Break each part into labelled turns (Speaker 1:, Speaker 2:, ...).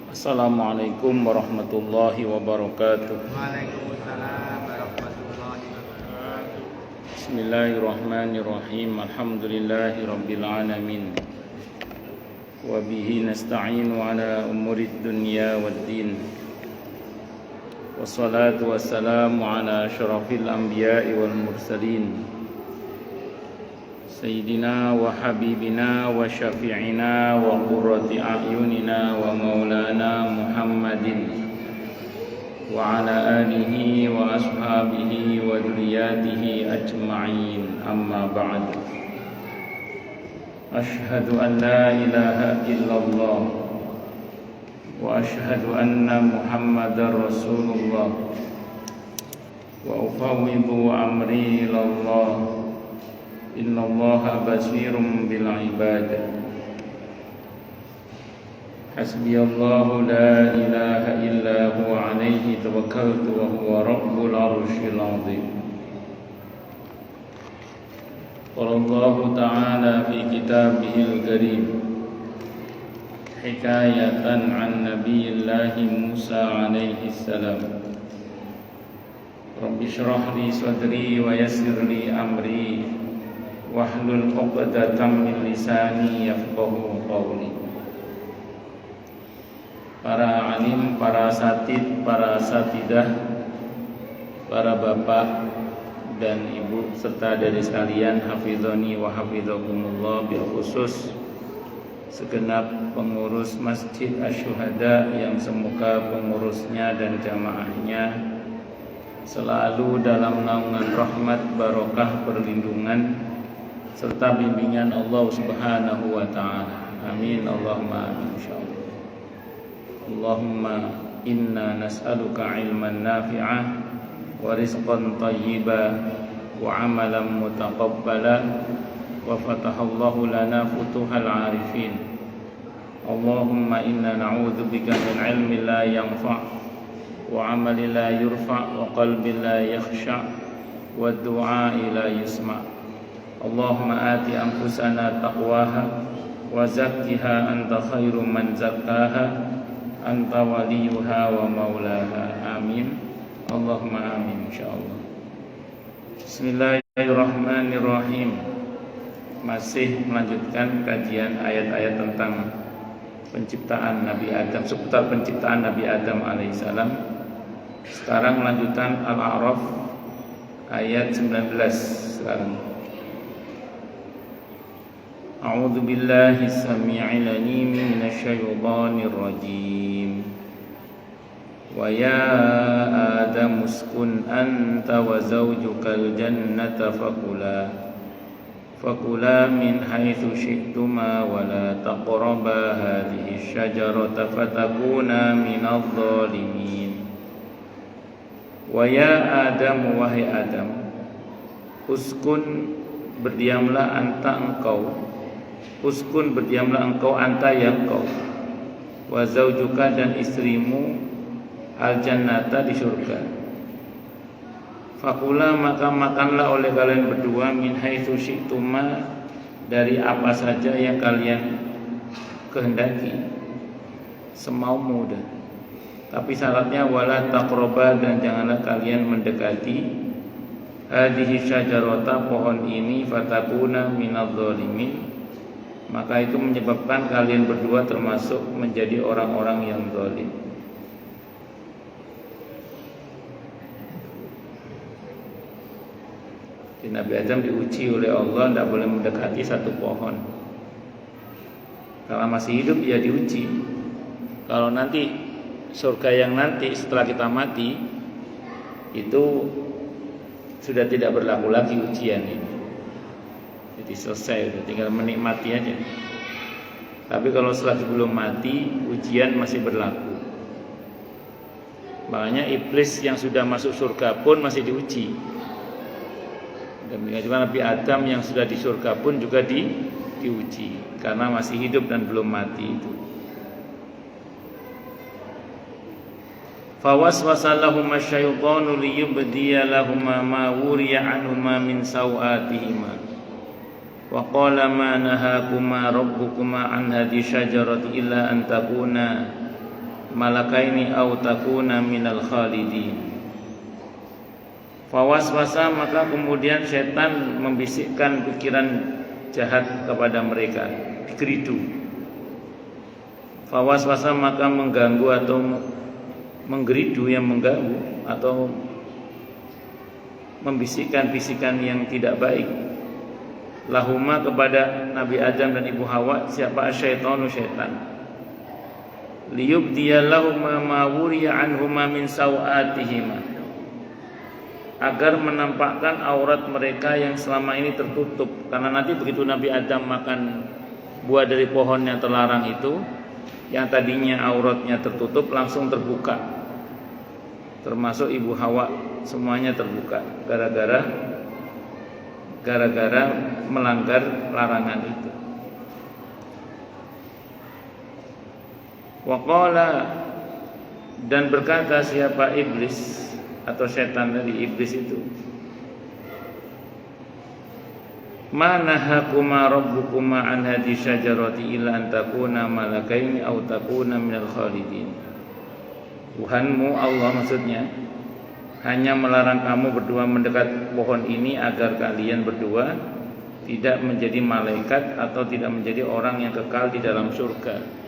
Speaker 1: Assalamualaikum warahmatullahi wabarakatuh.
Speaker 2: Waalaikumsalam warahmatullahi wabarakatuh.
Speaker 1: Bismillahirrahmanirrahim. Alhamdulillahi rabbil alamin. Wa bihi nasta'inu ala umurid dunya waddin. Wassalatu wassalamu ala asyrafil anbiya'i wal mursalin. Sayyidina wa habibina wa syafi'ina wa qurrati a'yunina wa maulana Muhammadin wa ala alihi wa ashabihi wa dhurriyyatihi ajma'in, amma ba'd. Ashhadu an la ilaha illallah wa ashhadu anna Muhammadar Rasulullah wa ufawwidu amri ilallah. Innallaha basirun bil ibad. Hasbiyallahu la ilaha illa huwa alaihi tawakkaltu wa huwa rabbul arsyil azim. Qala Allahu ta'ala fi kitabihil karim hikayatan an nabiyillahi Musa alaihi salam. Rabbi shrah li sadri wa yassir li amri wahlul 'uqdatam min lisani yafqahu qawli. Para alim, para asatid, para asatidah, para bapak dan ibu serta dari sekalian, hafizani wa hafizakumullah, bil khusus segenap pengurus Masjid Asy-Syuhada yang semoga pengurusnya dan jamaahnya selalu dalam naungan rahmat, barokah, perlindungan serta bimbingan Allah Subhanahu wa ta'ala. Amin, Allahumma amin, insyaallah. Allahumma inna nas'aluka ilman nafi'ah wa rizqan thayyiban wa amalan mutaqabbala wa fatahallahu lana futuhal arifin. Allahumma inna na'udzubika min ilmin la yanfa' wa amalin la yurfa' wa qalbin la yakhsha' wa du'a'i la yusma'. Allahumma ati anfusana taqwaha wa zakkiha anta khairu man zakkaha anta waliyuha wa maulaha. Amin, Allahumma amin, insyaallah. Bismillahirrahmanirrahim. Masih melanjutkan kajian ayat-ayat tentang penciptaan Nabi Adam, seputar penciptaan Nabi Adam alaihissalam. Sekarang lanjutan Al-A'raf ayat 19 sekarang. A'udzu billahi as-sami'il 'alim minasy syaithanir rajim. Wa ya Adam uskun anta wa zawjukal jannata fakula min haitsu syi'tuma wa la taqraba hadhihi asy-syajarata fatakuna minadh dhalimin. Wa ya Adam, wahai Adam, uskun berdiamlah anta engkau, uskun berdiamlah engkau, anta yang kau, wa zaujuka dan istrimu, al jannata di surga. Fakula maka makanlah oleh kalian berdua, min haitsu syi'tuma dari apa saja yang kalian kehendaki, semaumu dah. Tapi syaratnya wala taqraba, dan janganlah kalian mendekati hadhihi syajarata, pohon ini, fatakuna minadh dhalimin, maka itu menyebabkan kalian berdua termasuk menjadi orang-orang yang zalim. Nabi Adam diuji oleh Allah, tidak boleh mendekati satu pohon. Kalau masih hidup ya diuji. Kalau nanti surga yang nanti setelah kita mati, itu sudah tidak berlaku lagi ujian ini. Jadi selesai, udah tinggal menikmati aja. Tapi kalau setelah sebelum mati, ujian masih berlaku. Makanya iblis yang sudah masuk surga pun masih diuji. Demikian juga Nabi Adam yang sudah di surga pun juga diuji, karena masih hidup dan belum mati itu. Fawaswasa lahuma syaitanu liyubdiya lahuma ma wuriya anhuma min sawatihima wa qala ma nahakuma rabbukuma an hadhihi syajarati illa an takuna malakaini aw takuna minal khalidin. Fawaswasa, maka kemudian setan membisikkan pikiran jahat kepada mereka, geridu. Fawaswasa, maka mengganggu atau menggeridu, yang mengganggu atau membisikkan bisikan yang tidak baik. Lahuma, kepada Nabi Adam dan Ibu Hawa, siapa? Syaitanu, syaitan. Liyubdiyallahuma ma wuriya anhuma min sawatihima, agar menampakkan aurat mereka yang selama ini tertutup. Karena nanti begitu Nabi Adam makan buah dari pohon yang terlarang itu, yang tadinya auratnya tertutup langsung terbuka. Termasuk Ibu Hawa, semuanya terbuka gara-gara melanggar larangan itu. Waqala, dan berkata siapa? Iblis atau setan dari iblis itu, ma nahakuma rabbukuma an hadhihi syajarati illa an takuna malakaini aw takuna minal khalidin. Tuhanmu Allah, maksudnya, hanya melarang kamu berdua mendekat pohon ini agar kalian berdua tidak menjadi malaikat atau tidak menjadi orang yang kekal di dalam surga.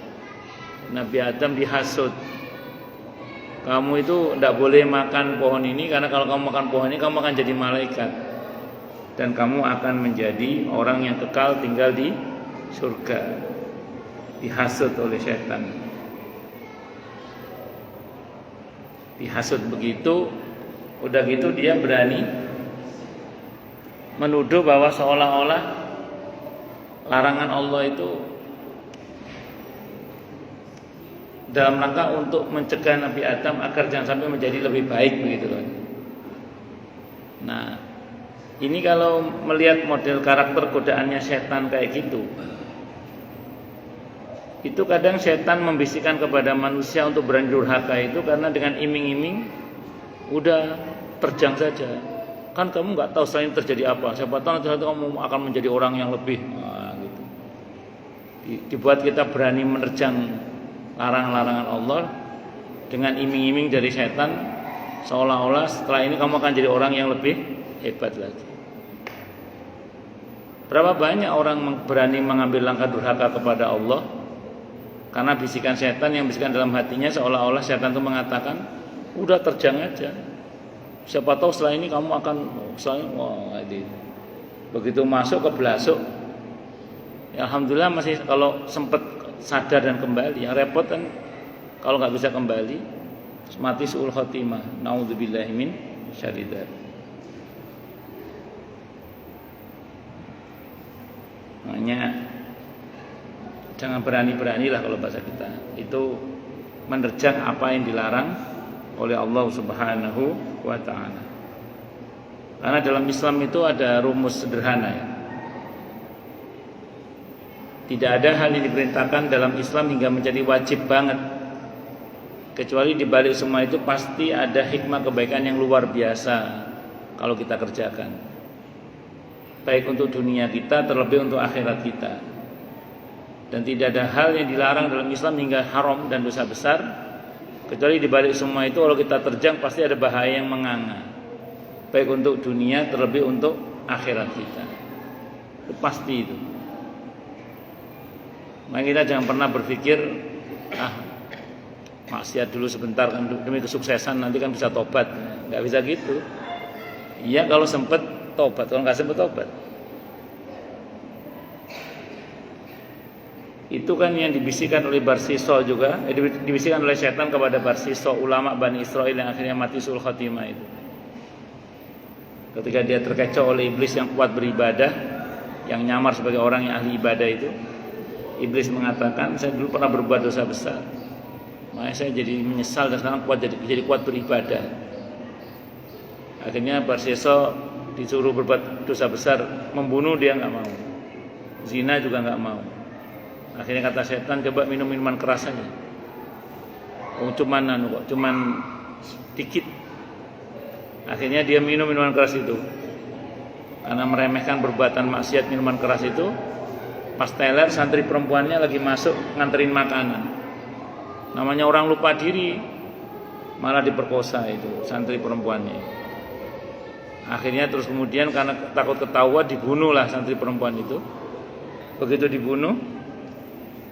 Speaker 1: Nabi Adam dihasut, kamu itu tidak boleh makan pohon ini, karena kalau kamu makan pohon ini kamu akan jadi malaikat dan kamu akan menjadi orang yang kekal tinggal di surga. Dihasut oleh setan. Dihasut begitu, udah gitu dia berani menuduh bahwa seolah-olah larangan Allah itu dalam rangka untuk mencegah Nabi Adam agar jangan sampai menjadi lebih baik, begitu kan. Nah, ini kalau melihat model karakter godaannya setan kayak gitu, itu kadang setan membisikkan kepada manusia untuk berani durhaka itu karena dengan iming-iming udah terjang saja. Kan kamu nggak tahu setelah ini terjadi apa. Siapa tahu nanti kamu akan menjadi orang yang lebih, gitu. Dibuat kita berani menerjang larangan-larangan Allah dengan iming-iming dari setan, seolah-olah setelah ini kamu akan jadi orang yang lebih hebat lagi. Berapa banyak orang berani mengambil langkah durhaka kepada Allah karena bisikan setan yang bisikan dalam hatinya, seolah-olah setan itu mengatakan, udah terjang aja, siapa tahu setelah ini kamu akan begitu masuk ke belasuk. Ya, alhamdulillah masih kalau sempat sadar dan kembali. Yang repot kan kalau nggak bisa kembali, mati su'ul khotimah. Naudzubillahi min syarri dzalik. Makanya jangan berani-beranilah kalau bahasa kita. Itu menerjang apa yang dilarang oleh Allah Subhanahu wa taala. Karena dalam Islam itu ada rumus sederhana, ya. Tidak ada hal yang diperintahkan dalam Islam hingga menjadi wajib banget, kecuali di balik semua itu pasti ada hikmah kebaikan yang luar biasa kalau kita kerjakan, baik untuk dunia kita terlebih untuk akhirat kita. Dan tidak ada hal yang dilarang dalam Islam hingga haram dan dosa besar, kecuali di balik semua itu kalau kita terjang pasti ada bahaya yang menganga, baik untuk dunia terlebih untuk akhirat kita. Itu pasti itu. Maka kita jangan pernah berpikir, maksiat dulu sebentar kan demi kesuksesan, nanti kan bisa tobat. Nggak bisa gitu. Iya kalau sempat tobat, kalau nggak sempat tobat. Itu kan yang dibisikkan oleh Barsiso juga, dibisikkan oleh setan kepada Barsiso, ulama Bani Israel yang akhirnya mati su'ul khotimah itu. Ketika dia terkecoh oleh iblis yang kuat beribadah, yang nyamar sebagai orang yang ahli ibadah itu, iblis mengatakan, saya dulu pernah berbuat dosa besar, makanya saya jadi menyesal dan sekarang jadi kuat beribadah. Akhirnya Barsiso disuruh berbuat dosa besar, membunuh dia nggak mau, zina juga nggak mau. Akhirnya kata setan, coba minum minuman keras saja. Cuman dikit. Akhirnya dia minum minuman keras itu karena meremehkan perbuatan maksiat minuman keras itu. Pas teler, santri perempuannya lagi masuk nganterin makanan. Namanya orang lupa diri, malah diperkosa itu santri perempuannya. Akhirnya terus kemudian karena takut ketahuan dibunuhlah santri perempuan itu. Begitu dibunuh,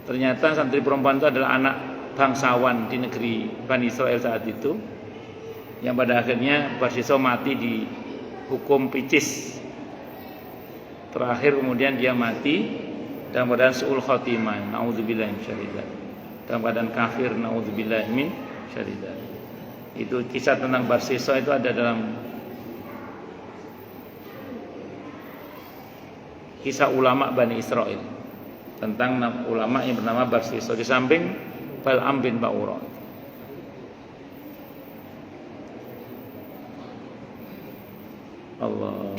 Speaker 1: ternyata santri perempuan itu adalah anak bangsawan di negeri Bani Israel saat itu, yang pada akhirnya Barsiso mati di hukum picis. Terakhir kemudian dia mati dalam keadaan su'ul khotimah, naudzubillah min syaridah, dalam keadaan kafir, naudzubillah min syaridah. Itu kisah tentang Barsiso itu ada dalam kisah ulama Bani Israel, tentang ulama yang bernama Barsiso di samping Bal'am bin Ba'ura. Allah.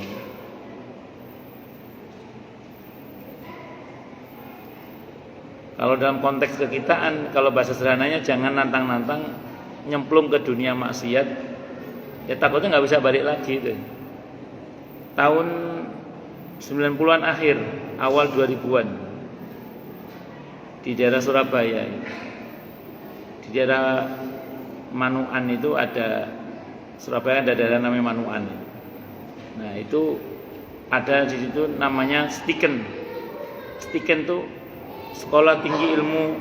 Speaker 1: Kalau dalam konteks kekitaan, kalau bahasa sederhananya jangan nantang-nantang nyemplung ke dunia maksiat, ya takutnya nggak bisa balik lagi itu. Tahun 90-an akhir, awal 2000-an, di daerah Surabaya, di daerah Manuan itu ada, Surabaya ada daerah namanya Manuan. Nah itu ada di situ namanya Stiken. Stiken tuh sekolah tinggi ilmu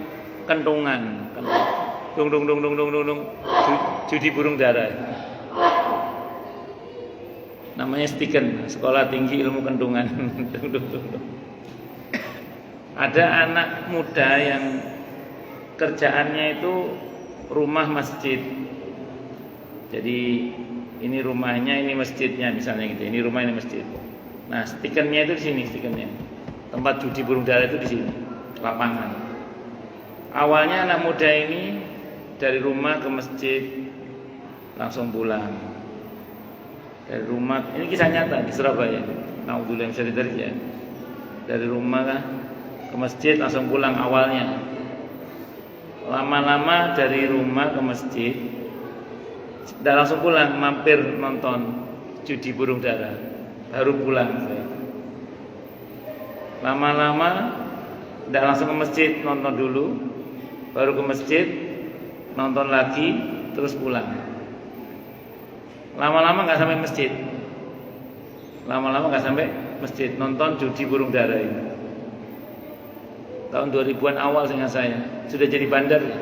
Speaker 1: kentungan, judi burung dara. Namanya Stiken, sekolah tinggi ilmu kentungan. Ada anak muda yang kerjaannya itu rumah masjid. Jadi ini rumahnya, ini masjidnya misalnya gitu. Ini rumah, ini masjid. Nah, stikernya itu di sini, stikernya. Tempat judi burung dara itu di sini, lapangan. Awalnya anak muda ini dari rumah ke masjid langsung pulang. Dari rumah, ini kisah nyata di Surabaya. Naudzubillah ya. Dari rumah ke masjid langsung pulang awalnya. Lama-lama dari rumah ke masjid tidak langsung pulang, mampir nonton judi burung dara, baru pulang. Lama-lama tidak langsung ke masjid, nonton dulu, baru ke masjid, nonton lagi, terus pulang. Lama-lama nggak sampai masjid, lama-lama nggak sampai masjid, nonton judi burung dara ini. Tahun 2000-an awal seingat saya, sudah jadi bandar ya.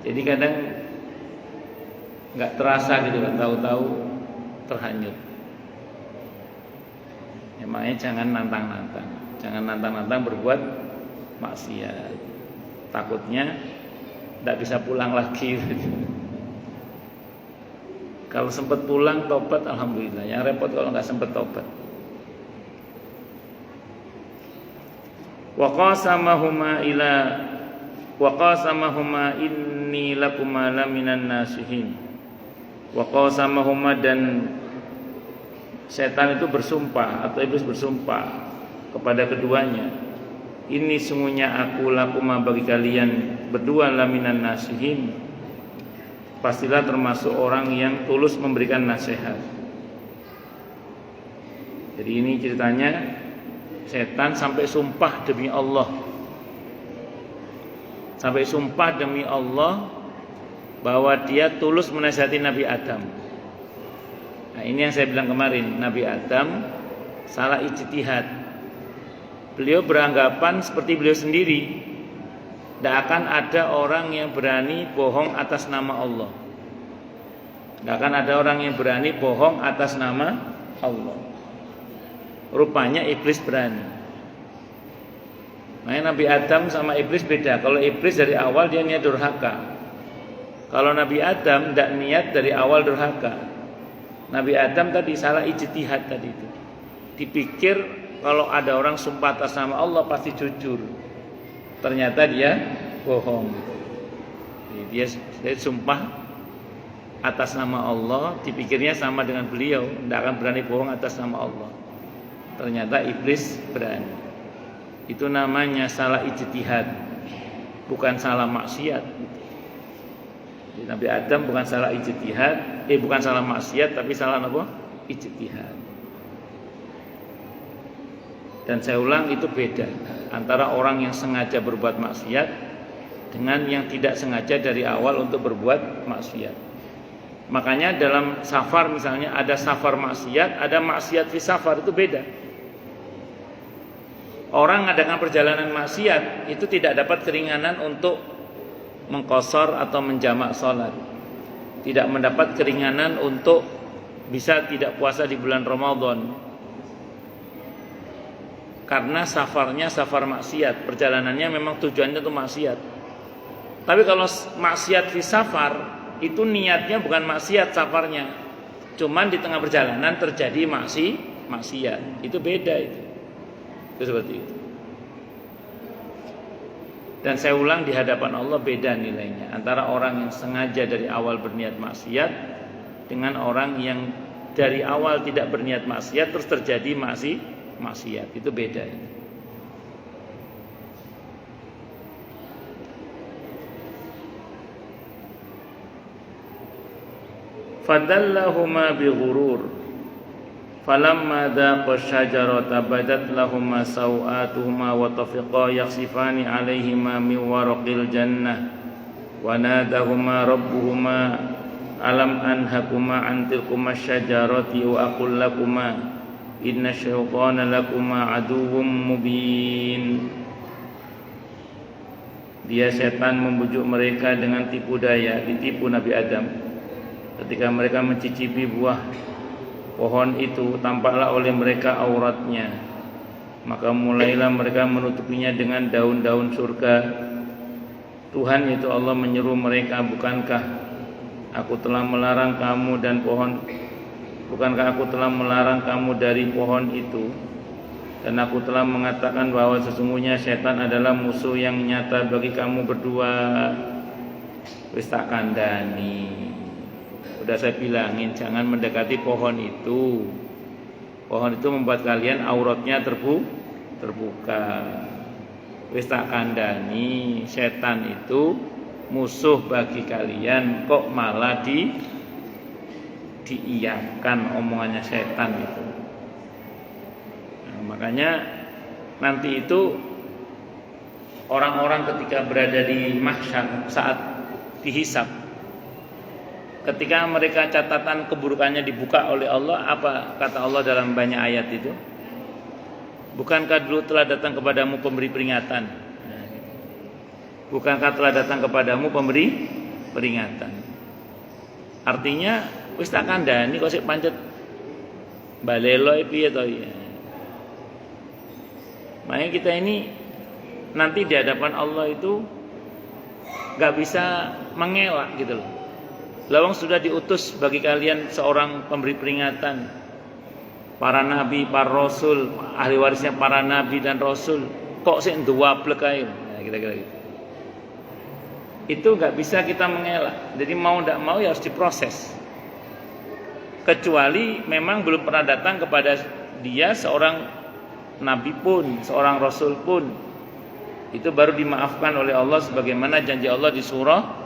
Speaker 1: Jadi kadang nggak terasa gitu kan, tahu-tahu terhanyut. Ya, makanya jangan nantang-nantang, jangan nantang-nantang berbuat maksiat. Takutnya nggak bisa pulang lagi. Kalau sempat pulang tobat, alhamdulillah. Yang repot kalau nggak sempat tobat. Wa qasamahuma inni lakuma laminan nasihin. Wa qasamahuma, dan setan itu bersumpah atau iblis bersumpah kepada keduanya, ini sungguhnya aku lakuma bagi kalian berdua laminan nasihin, pastilah termasuk orang yang tulus memberikan nasihat. Jadi ini ceritanya, setan sampai sumpah demi Allah, sampai sumpah demi Allah bahwa dia tulus menasihati Nabi Adam. Nah ini yang saya bilang kemarin, Nabi Adam salah ijtihad. Beliau beranggapan seperti beliau sendiri, tidak akan ada orang yang berani bohong atas nama Allah. Tidak akan ada orang yang berani bohong atas nama Allah. Rupanya iblis berani. Makanya Nabi Adam sama iblis beda. Kalau iblis dari awal dia niat durhaka. Kalau Nabi Adam tidak niat dari awal durhaka. Nabi Adam tadi salah ijtihad tadi itu. Dipikir kalau ada orang sumpah atas nama Allah pasti jujur. Ternyata dia bohong. Jadi dia sumpah atas nama Allah, dipikirnya sama dengan beliau, tidak akan berani bohong atas nama Allah. Ternyata iblis berani. Itu namanya salah ijtihad, bukan salah maksiat. Jadi Nabi Adam bukan salah ijtihad, bukan salah maksiat, tapi salah apa? Ijtihad. Dan saya ulang, itu beda antara orang yang sengaja berbuat maksiat dengan yang tidak sengaja dari awal untuk berbuat maksiat. Makanya dalam safar misalnya ada safar maksiat, ada maksiat fi safar, itu beda. Orang mengadakan perjalanan maksiat itu tidak dapat keringanan untuk mengqashar atau menjamak salat. Tidak mendapat keringanan untuk bisa tidak puasa di bulan Ramadan. Karena safarnya safar maksiat, perjalanannya memang tujuannya untuk maksiat. Tapi kalau maksiat fi safar, itu niatnya bukan maksiat safarnya, cuman di tengah perjalanan terjadi maksiat. Itu beda itu seperti itu. Dan saya ulang, di hadapan Allah beda nilainya antara orang yang sengaja dari awal berniat maksiat dengan orang yang dari awal tidak berniat maksiat terus terjadi maksiat. Itu beda itu. Fadallahuma bighurur falamma dhaqa syajarata badat lahuma sawatuhuma wa tafiqa yakhsifani alaihima min waraqil jannah wa nadahuma rabbuhuma alam anhakuma an tilkuma syajarati wa aqul lakuma inna syaitana lakuma aduwwum mubin. Dia setan membujuk mereka dengan tipu daya, ditipu Nabi Adam. Ketika mereka mencicipi buah pohon itu, tampaklah oleh mereka auratnya. Maka mulailah mereka menutupinya dengan daun-daun surga. Tuhan yaitu Allah menyeru mereka, bukankah aku telah melarang kamu dari pohon itu? Dan aku telah mengatakan bahwa sesungguhnya setan adalah musuh yang nyata bagi kamu berdua. Wis tak kandhani. Sudah saya bilangin, jangan mendekati pohon itu. Pohon itu membuat kalian auratnya terbuka. Wis tak kandhani, setan itu musuh bagi kalian, kok malah diiyakan omongannya setan itu. Nah, makanya nanti itu orang-orang ketika berada di mahsyar saat dihisab, ketika mereka catatan keburukannya dibuka oleh Allah, apa kata Allah dalam banyak ayat itu? Bukankah dulu telah datang kepadamu pemberi peringatan? Bukankah telah datang kepadamu pemberi peringatan? Artinya wis tak kandhani kok sik pancet balelo piye to ya. Makanya kita ini nanti di hadapan Allah itu enggak bisa mengelak gitu loh. Lawang sudah diutus bagi kalian seorang pemberi peringatan, para nabi, para rasul, ahli warisnya para nabi dan rasul, kok sik nduwablek ae. Nah, kira-kira gitu. Itu nggak bisa kita mengelak. Jadi mau tidak mau ya harus diproses. Kecuali memang belum pernah datang kepada dia seorang nabi pun, seorang rasul pun, itu baru dimaafkan oleh Allah sebagaimana janji Allah di surah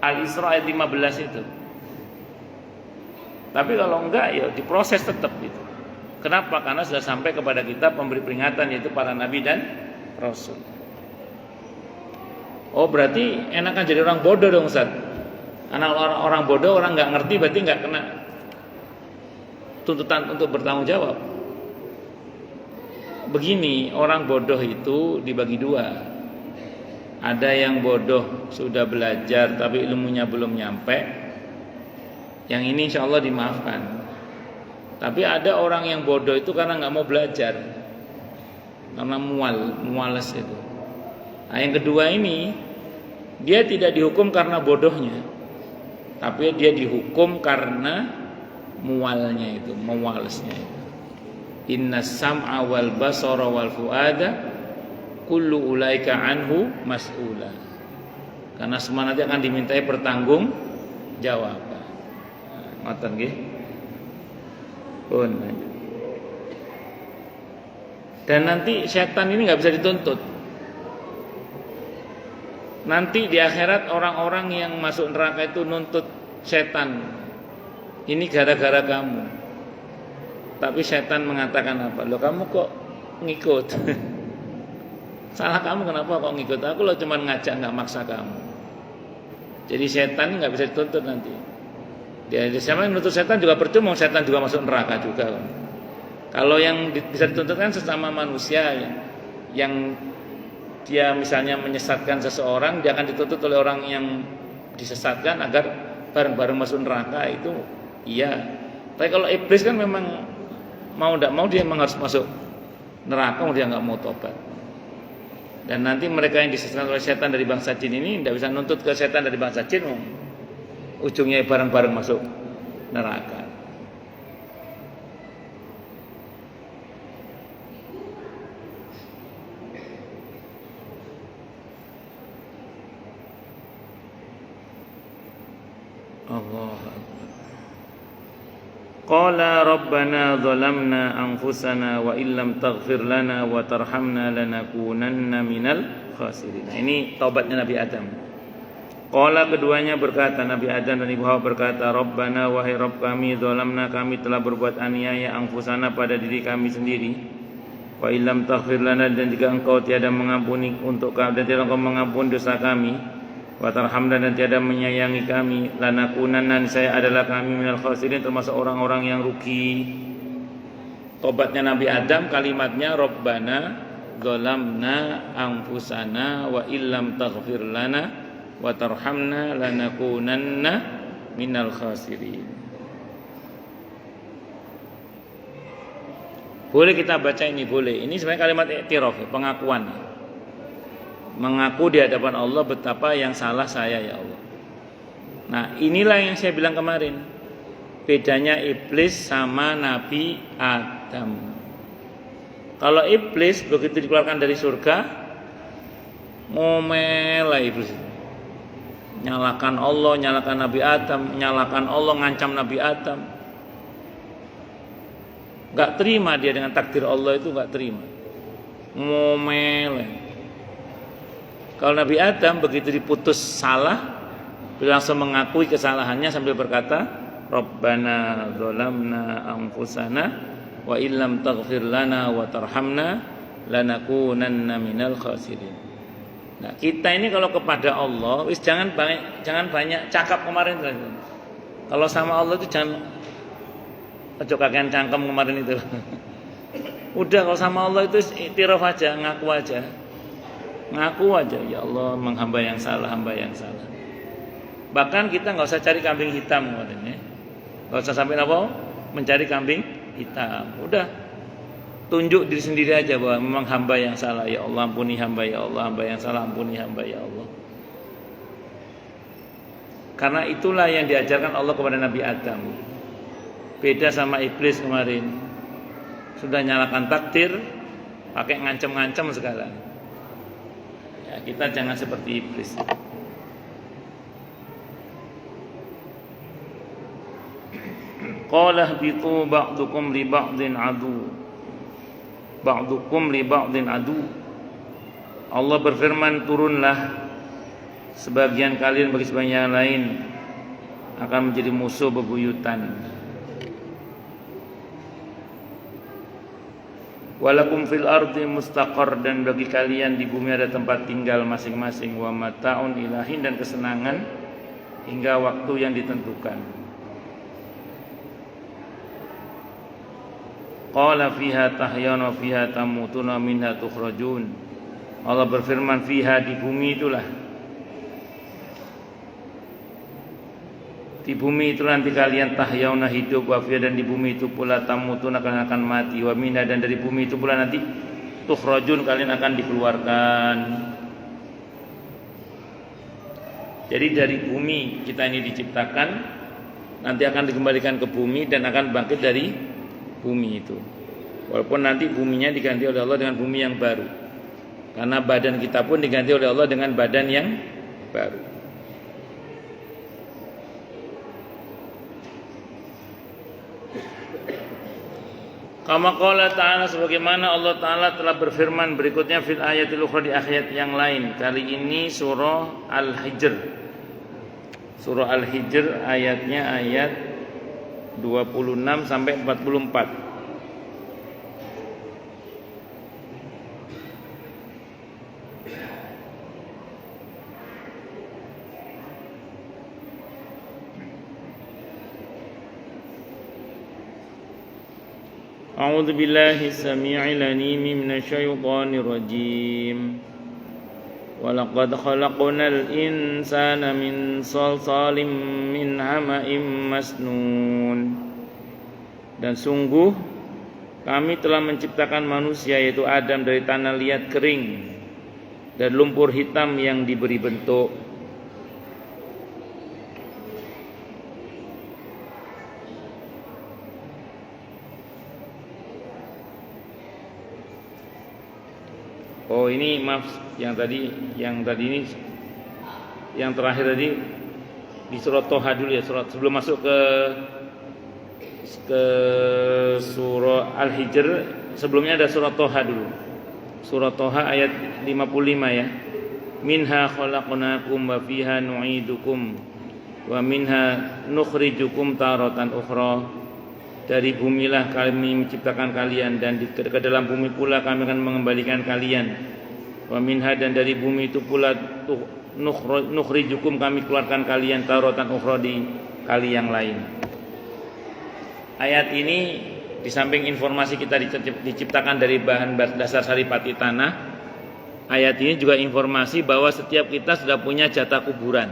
Speaker 1: Al-Isra ayat 15 itu. Tapi kalau enggak ya diproses tetap itu. Kenapa? Karena sudah sampai kepada kita pemberi peringatan, yaitu para nabi dan rasul. Oh berarti enakan jadi orang bodoh dong Ustaz. Karena orang bodoh, orang nggak ngerti, berarti nggak kena tuntutan untuk bertanggung jawab. Begini, orang bodoh itu dibagi dua. Ada yang bodoh sudah belajar tapi ilmunya belum nyampe. Yang ini insya Allah dimaafkan. Tapi ada orang yang bodoh itu karena nggak mau belajar, karena muales itu. Nah, yang kedua ini dia tidak dihukum karena bodohnya, tapi dia dihukum karena mualnya itu, mewalesnya itu. Innas sam'a wal basara wal fuada kullu ulaika anhu mas'ula. Karena semua nanti akan dimintai pertanggung jawaban. Ngoten nggih. Pun. Dan nanti setan ini nggak bisa dituntut. Nanti di akhirat orang-orang yang masuk neraka itu nuntut setan. Ini gara-gara kamu. Tapi setan mengatakan apa? Loh kamu kok ngikut? Salah kamu, kenapa kok ngikut? Aku loh cuma ngajak, nggak maksa kamu. Jadi setan nggak bisa dituntut nanti. Dia siapa yang menuntut setan juga percuma, setan juga masuk neraka juga. Kalau yang bisa dituntut kan sesama manusia yang dia misalnya menyesatkan seseorang, dia akan dituntut oleh orang yang disesatkan agar bareng-bareng masuk neraka, itu iya. Tapi kalau iblis kan memang mau tidak mau dia memang harus masuk neraka, dia nggak mau tobat. Dan nanti mereka yang disesatkan oleh setan dari bangsa jin ini tidak bisa nuntut ke setan dari bangsa jin, ujungnya bareng-bareng masuk neraka. Allah Akbar. Qala rabbana zalamna anfusana wa illam taghfir lana wa tarhamna lanakunanna minal khasirin. Nah, ini taubatnya Nabi Adam. Qala, keduanya berkata, Nabi Adam dan Ibu Hawa berkata, Rabbana, wahai Rabb kami, zalamna, kami telah berbuat aniaya, anfusana, pada diri kami sendiri. Wa illam taghfir lana, dan jika engkau tiada mengampuni untuk kami, dan tiada engkau mengampuni dosa kami, wa tarhamna, dan tiada menyayangi kami, lanakunanna, saya adalah kami minal khasirin, termasuk orang-orang yang rugi. Tobatnya Nabi Adam, kalimatnya Rabbana zalamna anfusana wa illam taghfir lana wa tarhamna lanakunanna minal khasirin. Boleh kita baca ini, boleh. Ini sebenarnya kalimat i'tiraf, pengakuan. Mengaku di hadapan Allah betapa yang salah saya ya Allah. Nah, inilah yang saya bilang kemarin. Bedanya iblis sama Nabi Adam. Kalau iblis begitu dikeluarkan dari surga, ngomel lah iblis. Nyalakan Allah, nyalakan Nabi Adam, nyalakan Allah, ngancam Nabi Adam. Gak terima dia dengan takdir Allah itu, gak terima. Ngomel. Kalau Nabi Adam begitu diputus salah, beliau langsung mengakui kesalahannya sambil berkata, Rabbana zalamna anfusana wa illam taghfir lana wa tarhamna lanakunanna minal khasirin. Nah, kita ini kalau kepada Allah, jangan banyak cakap kemarin. Kalau sama Allah itu jangan ojo kakean cangkem kemarin itu. Udah, kalau sama Allah itu iktiraf aja, ngaku aja. Ngaku aja, ya Allah, hamba yang salah. Bahkan kita nggak usah cari kambing hitam kemarin ya. Nggak usah sampai apa? Mencari kambing hitam. Udah, tunjuk diri sendiri aja bahwa memang hamba yang salah, ya Allah ampuni hamba, ya Allah, hamba yang salah, ampuni hamba, ya Allah. Karena itulah yang diajarkan Allah kepada Nabi Adam. Beda sama iblis kemarin, sudah nyalakan takdir, pakai ngancem-ngancem segala. Ya, kita jangan seperti iblis. Qala bitu ba'dukum li ba'din adu. Ba'dukum li ba'din adu. Allah berfirman, turunlah, sebagian kalian bagi sebagian yang lain akan menjadi musuh bebuyutan. Walakum fil ardi mustaqar, dan bagi kalian di bumi ada tempat tinggal masing-masing, wa mata'un ilahin, dan kesenangan hingga waktu yang ditentukan. Qala fiha tahyana fiha tamutuna minha tukhrajun. Allah berfirman, fiha, di bumi itulah. Di bumi itu nanti kalian tahyauna, hidup, wa fiha, dan di bumi itu pula tamutuna, kalian akan mati, wa minha, dan dari bumi itu pula nanti tukhrajun, kalian akan dikeluarkan. Jadi dari bumi kita ini diciptakan, nanti akan dikembalikan ke bumi dan akan bangkit dari bumi itu. Walaupun nanti buminya diganti oleh Allah dengan bumi yang baru, karena badan kita pun diganti oleh Allah dengan badan yang baru. Kama qala ta'ala, sebagaimana Allah Ta'ala telah berfirman berikutnya fil ayatil ukhra, di ayat yang lain. Kali ini surah Al-Hijr. Surah Al-Hijr ayatnya ayat 26 sampai 44. A'udzu billahi samii'il 'aliim minasy syaithaanir rajiim. Walaqad khalaqnal insana min salsalin min hama'im masnun. Dan sungguh kami telah menciptakan manusia yaitu Adam dari tanah liat kering dan lumpur hitam yang diberi bentuk. Oh ini maaf yang tadi ini yang terakhir tadi di surat Toha dulu ya, surat sebelum masuk ke surah Al-Hijr, sebelumnya ada surat Toha dulu. Surat Toha ayat 55 ya. Minha khalaqnakum wa fiha nu'idukum wa minha nukhrijukum taratan ukhra. Dari bumilah kami menciptakan kalian dan ke dalam bumi pula kami akan mengembalikan kalian. Wa minha, dan dari bumi itu pula nukhrijukum kami keluarkan kalian taratan ukhra, di kali yang lain. Ayat ini di samping informasi kita diciptakan dari bahan dasar saripati tanah, ayat ini juga informasi bahwa setiap kita sudah punya jatah kuburan.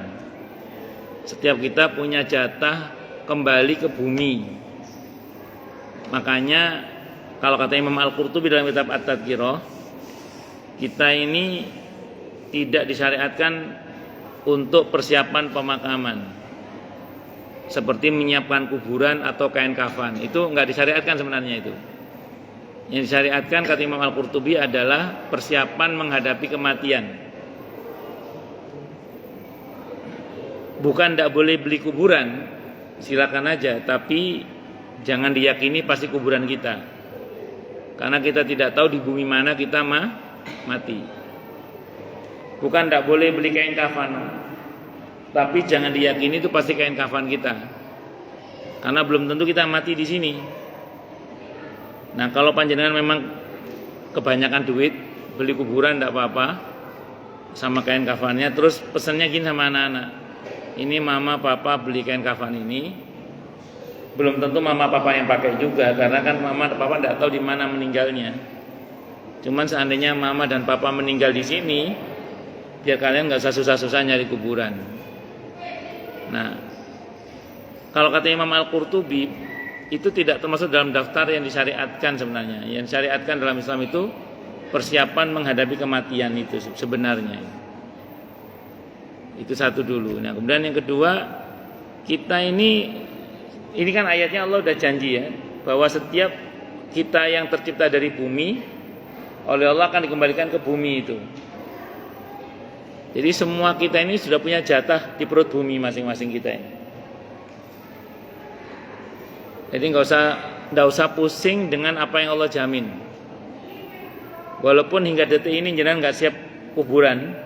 Speaker 1: Setiap kita punya jatah kembali ke bumi. Makanya kalau kata Imam Al-Qurtubi dalam kitab At-Tadhkirah, kita ini tidak disyariatkan untuk persiapan pemakaman seperti menyiapkan kuburan atau kain kafan. Itu enggak disyariatkan sebenarnya itu. Yang disyariatkan kata Imam Al-Qurtubi adalah persiapan menghadapi kematian. Bukan tidak boleh beli kuburan, silakan aja, tapi jangan diyakini pasti kuburan kita, karena kita tidak tahu di bumi mana kita mati. Bukan tidak boleh beli kain kafan, tapi jangan diyakini itu pasti kain kafan kita, karena belum tentu kita mati di sini. Nah kalau panjenengan memang kebanyakan duit, beli kuburan tidak apa-apa sama kain kafannya, terus pesannya gini sama anak-anak, ini mama papa beli kain kafan ini. Belum tentu mama papa yang pakai juga, karena kan mama papa tidak tahu di mana meninggalnya. Cuman seandainya mama dan papa meninggal di sini, biar kalian nggak usah susah-susah nyari kuburan. Nah, kalau kata Imam Al-Qurtubi, itu tidak termasuk dalam daftar yang disyariatkan sebenarnya. Yang disyariatkan dalam Islam itu persiapan menghadapi kematian itu sebenarnya. Itu satu dulu. Nah, kemudian yang kedua, kita ini kan ayatnya Allah udah janji ya, bahwa setiap kita yang tercipta dari bumi oleh Allah akan dikembalikan ke bumi itu. Jadi semua kita ini sudah punya jatah di perut bumi masing-masing kita ini. Jadi nggak usah pusing dengan apa yang Allah jamin. Walaupun hingga detik ini jenengan nggak siap kuburan,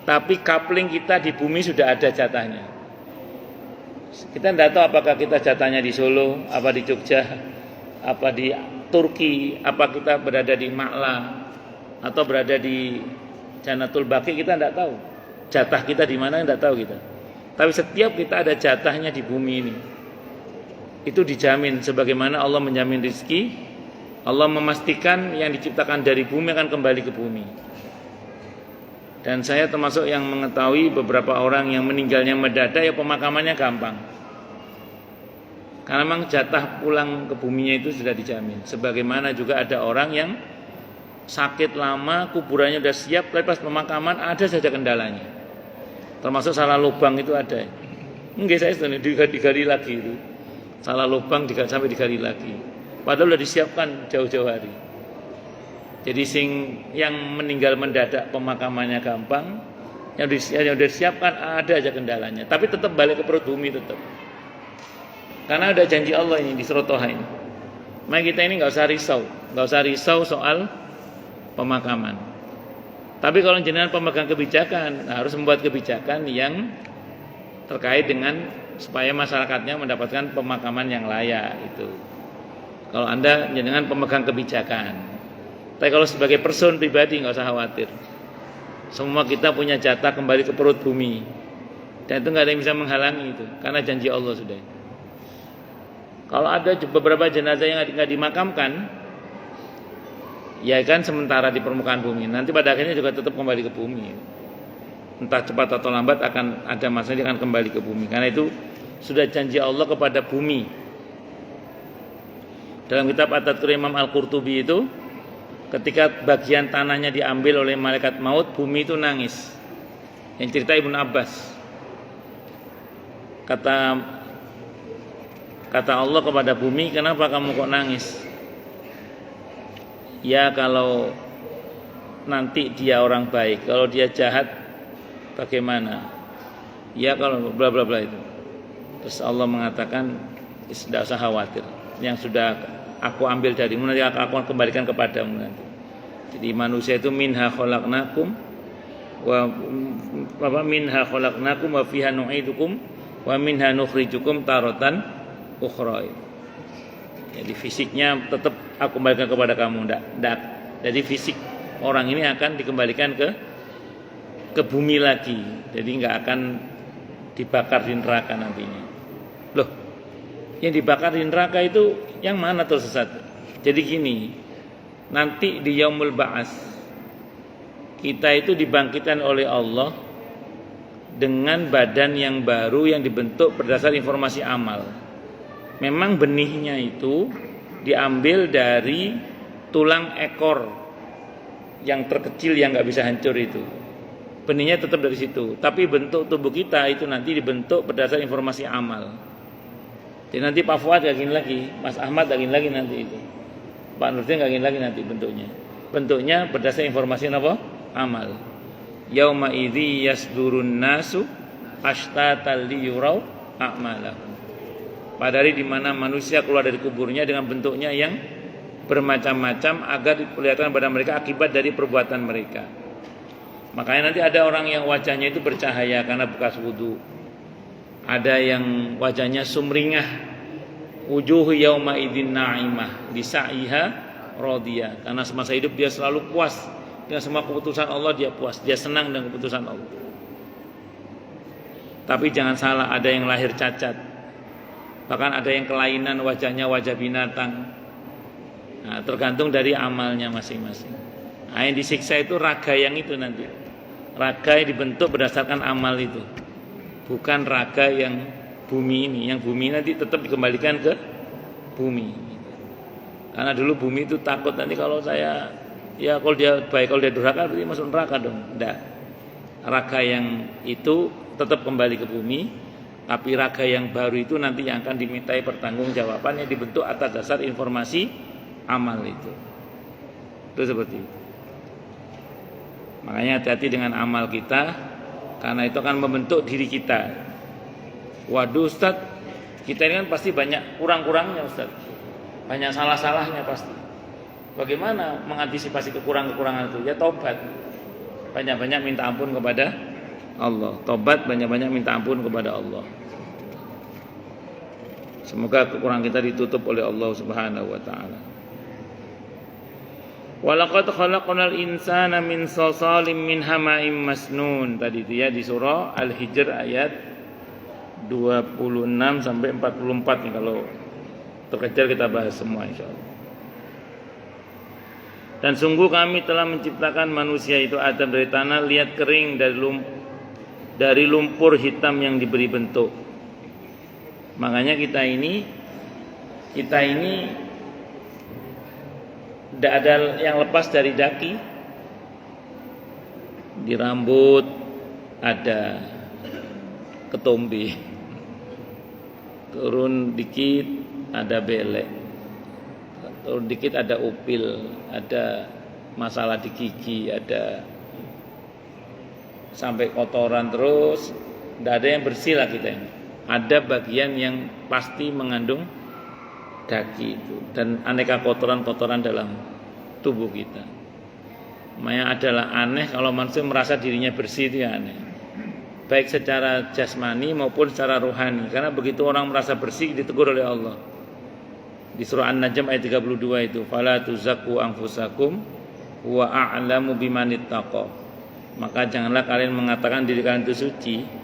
Speaker 1: tapi coupling kita di bumi sudah ada jatahnya. Kita tidak tahu apakah kita jatahnya di Solo, apa di Jogja, apa di Turki, apa kita berada di Makla atau berada di Jannatul Baqi, kita tidak tahu. Jatah kita di mana tidak tahu kita. Tapi setiap kita ada jatahnya di bumi ini. Itu dijamin sebagaimana Allah menjamin rezeki. Allah memastikan yang diciptakan dari bumi akan kembali ke bumi. Dan saya termasuk yang mengetahui beberapa orang yang meninggalnya mendadak, ya pemakamannya gampang. Karena memang jatah pulang ke buminya itu sudah dijamin. Sebagaimana juga ada orang yang sakit lama, kuburannya sudah siap, tapi pas pemakaman ada saja kendalanya. Termasuk salah lubang itu ada. Enggak, saya sudah digali lagi itu. Salah lubang sampai digali lagi. Padahal sudah disiapkan jauh-jauh hari. Jadi yang meninggal mendadak pemakamannya gampang, yang sudah disiapkan ada aja kendalanya. Tapi tetap balik ke perut bumi tetap. Karena ada janji Allah ini di surat Toha ini. Maka kita ini nggak usah risau soal pemakaman. Tapi kalau jenengan pemegang kebijakan, harus membuat kebijakan yang terkait dengan supaya masyarakatnya mendapatkan pemakaman yang layak itu. Kalau Anda jenengan pemegang kebijakan. Tapi kalau sebagai person pribadi nggak usah khawatir. Semua kita punya jatah kembali ke perut bumi. Dan itu nggak ada yang bisa menghalangi itu, karena janji Allah sudah. Kalau ada beberapa jenazah yang nggak dimakamkan, ya kan sementara di permukaan bumi. Nanti pada akhirnya juga tetap kembali ke bumi. Entah cepat atau lambat akan ada masanya dia akan kembali ke bumi. Karena itu sudah janji Allah kepada bumi. Dalam kitab At-Tadhkur Imam Al-Qurtubi itu, ketika bagian tanahnya diambil oleh malaikat maut, bumi itu nangis. Yang cerita Ibnu Abbas. Kata Allah kepada bumi, kenapa kamu kok nangis? Ya kalau nanti dia orang baik, kalau dia jahat bagaimana? Ya kalau bla bla bla itu. Terus Allah mengatakan, tidak usah khawatir. Yang sudah aku ambil darimu nanti aku akan kembalikan kepadamu nanti. Jadi manusia itu minha khalaqnakum wa fiha nu'idukum wa minha nukhrijukum taratan ukhra. Jadi fisiknya tetap aku kembalikan kepada kamu, enggak. Jadi fisik orang ini akan dikembalikan ke bumi lagi. Jadi enggak akan dibakar di neraka nantinya. Loh, yang dibakar di neraka itu yang mana tersesat? Jadi gini, nanti di Yaumul Ba'ats kita itu dibangkitkan oleh Allah dengan badan yang baru yang dibentuk berdasar informasi amal. Memang benihnya itu diambil dari tulang ekor yang terkecil yang nggak bisa hancur itu. Benihnya tetap dari situ. Tapi bentuk tubuh kita itu nanti dibentuk berdasar informasi amal. Jadi nanti Pak Fuad gak gini lagi, Mas Ahmad gak gini lagi nanti itu, Pak Nurdin gak gini lagi nanti bentuknya. Bentuknya berdasar informasi apa? Amal. Yauma idzi yasdurun nasu ashtatan liyurau a'malahum. Pada hari di mana manusia keluar dari kuburnya dengan bentuknya yang bermacam-macam agar diperlihatkan kepada mereka akibat dari perbuatan mereka. Makanya nanti ada orang yang wajahnya itu bercahaya karena bekas wudu. Ada yang wajahnya sumringah. Wujuhu yauma idzin na'imah lisa'iha radiyah. Karena semasa hidup dia selalu puas dengan semua keputusan Allah, dia puas, dia senang dengan keputusan Allah. Tapi jangan salah, ada yang lahir cacat. Bahkan ada yang kelainan wajahnya wajah binatang. Nah, tergantung dari amalnya masing-masing. Nah, yang disiksa itu raga yang itu nanti. Raga yang dibentuk berdasarkan amal itu. Bukan raga yang bumi ini. Yang bumi nanti tetap dikembalikan ke bumi. Karena dulu bumi itu takut nanti kalau saya, ya kalau dia baik, kalau dia durhaka berarti masuk neraka dong. Tidak. Raga yang itu tetap kembali ke bumi. Tapi raga yang baru itu nanti yang akan dimintai pertanggungjawaban yang dibentuk atas dasar informasi amal itu. Itu seperti itu. Makanya hati-hati dengan amal kita, karena itu akan membentuk diri kita. Waduh Ustaz, kita ini kan pasti banyak kurang-kurangnya Ustaz. Banyak salah-salahnya pasti. Bagaimana mengantisipasi kekurangan-kekurangan itu? Ya tobat. Banyak-banyak minta ampun kepada Allah. Tobat, banyak-banyak minta ampun kepada Allah. Semoga kekurangan kita ditutup oleh Allah Subhanahu wa taala. Walaqad khalaqnal insana min salsalin min hama'im masnun. Tadi itu ya di surah Al-Hijr ayat 26 sampai 44 nih, kalau terkejar kita bahas semua insyaallah. Dan sungguh kami telah menciptakan manusia itu Adam dari tanah liat kering dari lumpur hitam yang diberi bentuk. Makanya kita ini tidak ada yang lepas dari daki. Di rambut ada ketombe, turun dikit ada belek, turun dikit ada upil, ada masalah di gigi, ada sampai kotoran terus. Tidak ada yang bersih lah kita ini. Ada bagian yang pasti mengandung daki itu dan aneka kotoran-kotoran dalam tubuh kita. Makanya adalah aneh kalau manusia merasa dirinya bersih, itu ya aneh. Baik secara jasmani maupun secara rohani. Karena begitu orang merasa bersih ditegur oleh Allah. Di surah An-Najm ayat 32 itu, fala tuzakku anfusakum wa a'lamu bimanittaqa. Maka janganlah kalian mengatakan diri kalian itu suci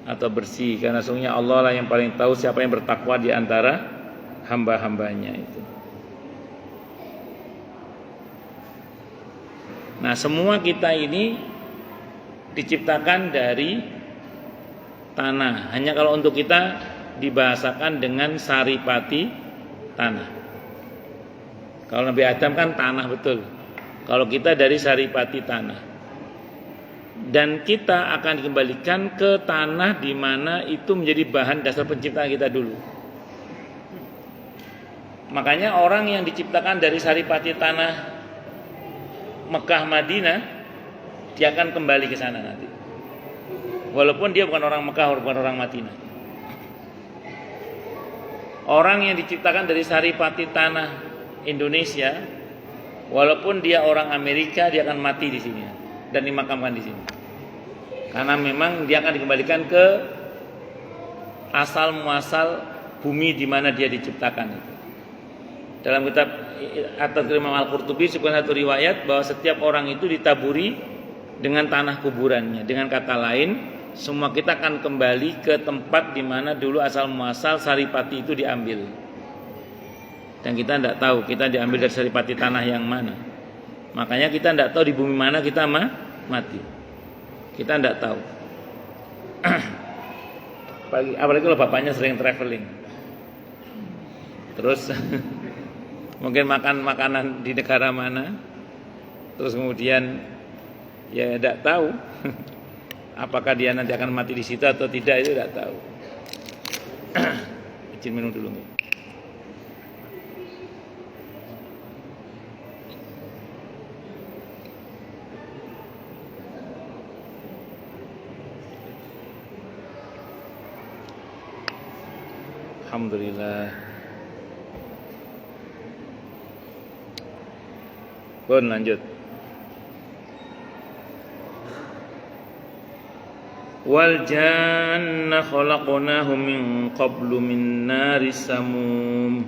Speaker 1: atau bersih, karena sungguhnya Allah lah yang paling tahu siapa yang bertakwa di antara hamba-hambanya itu. Nah, semua kita ini diciptakan dari tanah. Hanya kalau untuk kita dibahasakan dengan saripati tanah. Kalau Nabi Adam kan tanah betul. Kalau kita dari saripati tanah. Dan kita akan dikembalikan ke tanah di mana itu menjadi bahan dasar penciptaan kita dulu. Makanya orang yang diciptakan dari saripati tanah Mekah Madinah, dia akan kembali ke sana nanti. Walaupun dia bukan orang Mekah, bukan orang Madinah. Orang yang diciptakan dari saripati tanah Indonesia, walaupun dia orang Amerika, dia akan mati di sini dan dimakamkan di sini. Karena memang dia akan dikembalikan ke asal muasal bumi di mana dia diciptakan itu. Dalam kitab At-Tadhkir Imam Al-Qurtubi sebuah satu riwayat bahwa setiap orang itu ditaburi dengan tanah kuburannya. Dengan kata lain, semua kita akan kembali ke tempat di mana dulu asal muasal saripati itu diambil. Dan kita tidak tahu kita diambil dari saripati tanah yang mana. Makanya kita tidak tahu di bumi mana kita mati. Kita tidak tahu. Apalagi kalau bapaknya sering traveling. Terus mungkin makan makanan di negara mana, terus kemudian ya tidak tahu apakah dia nanti akan mati di situ atau tidak, itu tidak tahu. Izin minum dulu. Alhamdulillah. Pun lanjut. Wal janna khalaqnahu min qablu min naris samum.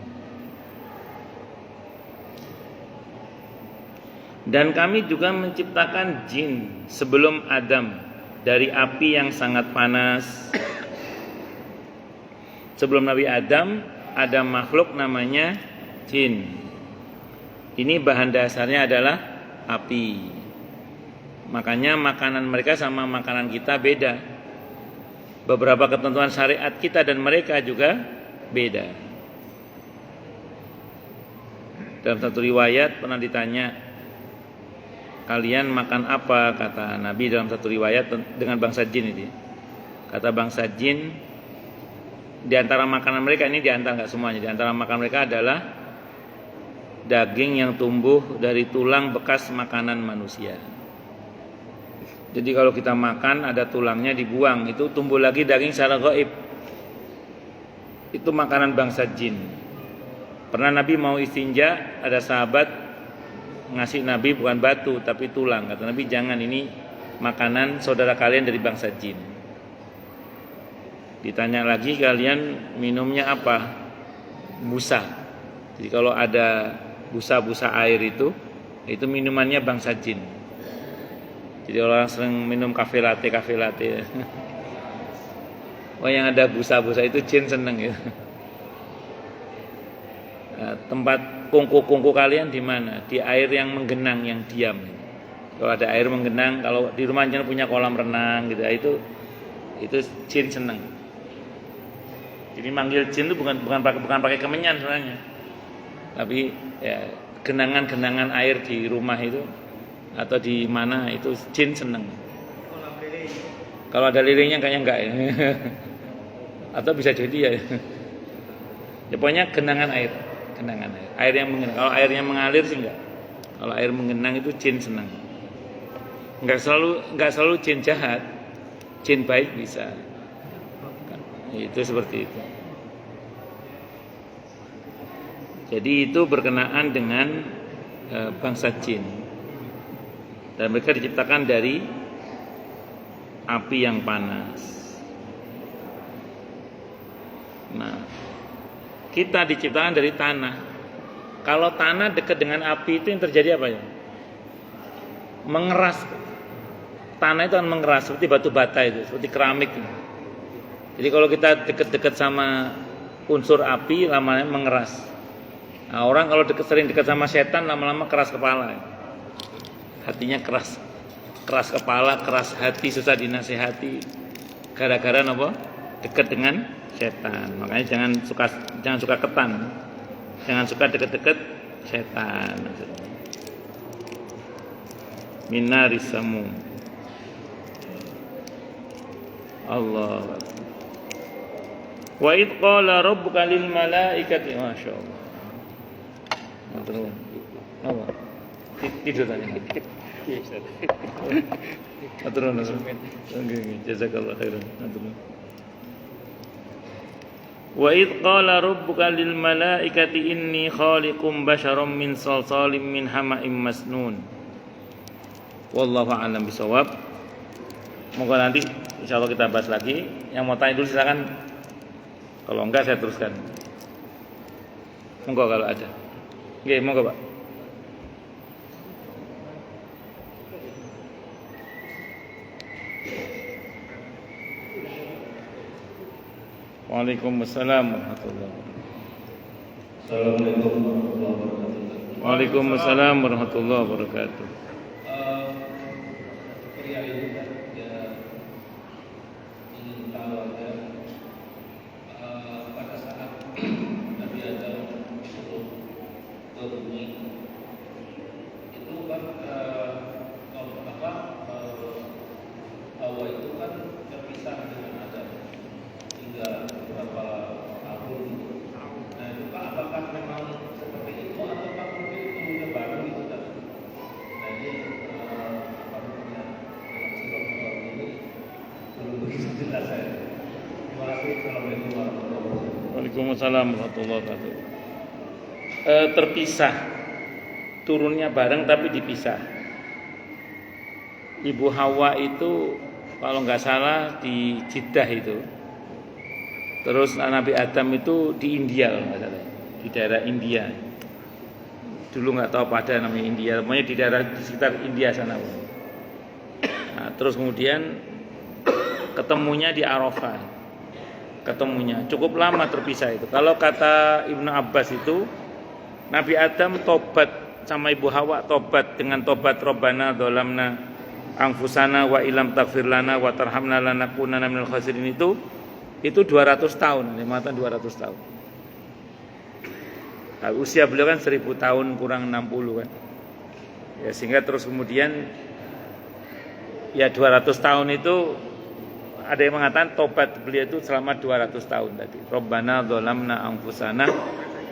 Speaker 1: Dan kami juga menciptakan jin sebelum Adam dari api yang sangat panas. Sebelum Nabi Adam ada makhluk namanya jin. Ini bahan dasarnya adalah api. Makanya makanan mereka sama makanan kita beda. Beberapa ketentuan syariat kita dan mereka juga beda. Dalam satu riwayat pernah ditanya, kalian makan apa? Kata Nabi dalam satu riwayat dengan bangsa jin ini. Kata bangsa jin, di antara makanan mereka ini, di antara enggak semuanya, di antara makanan mereka adalah daging yang tumbuh dari tulang bekas makanan manusia. Jadi kalau kita makan ada tulangnya dibuang, itu tumbuh lagi daging secara gaib. Itu makanan bangsa jin. Pernah Nabi mau istinja, ada sahabat ngasih Nabi bukan batu tapi tulang. Kata Nabi, jangan, ini makanan saudara kalian dari bangsa jin. Ditanya lagi, kalian minumnya apa? Busa. Jadi kalau ada busa-busa air itu minumannya bangsa jin. Jadi orang sering minum kafe latte. Oh, yang ada busa-busa itu jin seneng ya. Nah, tempat kungku-kungku kalian di mana? Di air yang menggenang, yang diam. Kalau ada air menggenang, kalau di rumah jangan punya kolam renang gitu, itu jin seneng. Jadi manggil jin itu bukan pakai kemenyan sebenarnya, tapi ya genangan air di rumah itu atau di mana itu jin seneng. Kalau ada lilingnya kayaknya enggak ya. Atau bisa jadi ya. Ya pokoknya genangan air yang menggenang. Kalau airnya mengalir sih enggak. Kalau air menggenang itu jin senang. Enggak selalu jin jahat, jin baik bisa. Itu seperti itu. Jadi itu berkenaan dengan bangsa jin. Dan mereka diciptakan dari api yang panas. Nah, kita diciptakan dari tanah. Kalau tanah dekat dengan api itu yang terjadi apa ya? Mengeras. Tanah itu akan mengeras seperti batu bata itu, seperti keramik. Jadi kalau kita dekat-dekat sama unsur api lama-lama mengeras. Nah, orang kalau sering dekat sama setan lama-lama keras kepala. Hatinya keras. Keras kepala, keras hati, susah dinasehati. Gara-gara apa? Dekat dengan setan. Makanya jangan suka ketan. Jangan suka dekat-dekat setan. Minaris samum. Allah. Wa id qala rabbuka lil malaikati masyaallah. Terus. Apa? Tidur tadi. Terus. Oke, jazakallah khairan. Wa id qala rabbuka lil malaikati inni khaliqum basharam min salsalim min hama'im masnun. Wallahu a'lam bishawab. Moga nanti insyaallah kita bahas lagi. Yang mau tanya dulu silakan. Kalau enggak saya teruskan. Monggo kalau ada. Nggih, monggo, Pak. Waalaikumsalam warahmatullahi wabarakatuh.
Speaker 3: Assalamualaikum warahmatullahi wabarakatuh.
Speaker 1: Waalaikumsalam warahmatullahi wabarakatuh.
Speaker 3: Pria ini kan dia ingin tahu aja pada saat Nabi Adam disuruh ke bumi itu kan Hawa itu kan terpisah dengan Adam hingga beberapa tahun. Nah itu Pak, apakah memang seperti itu atau mungkin kemudian baru itu kan? Nah ini apa namanya dalam surah ini belum begitu jelas saya. Terima kasih. Assalamualaikum warahmatullahi wabarakatuh.
Speaker 1: Waalaikumsalam warahmatullahi wabarakatuh. Terpisah, turunnya bareng tapi dipisah. Ibu Hawa itu kalau nggak salah di Jeddah itu. Terus Nabi Adam itu di India kalau nggak salah, di daerah India. Dulu nggak tahu pada namanya India, namanya di daerah di sekitar India sana. Nah, terus kemudian ketemunya di Arafah. Ketemunya cukup lama terpisah itu. Kalau kata Ibnu Abbas itu Nabi Adam tobat sama Ibu Hawa, tobat dengan tobat Rabbana dzalamna anfusana wa ilam taghfir lana wa tarhamna lanakunanna minal khasirin itu 200 tahun, mata 200 tahun. Nah, usia beliau kan 1000 tahun kurang 60 kan. Ya sehingga terus kemudian ya 200 tahun itu ada yang mengatakan tobat beliau itu selama 200 tahun tadi. Rabbana dzalamna anfusana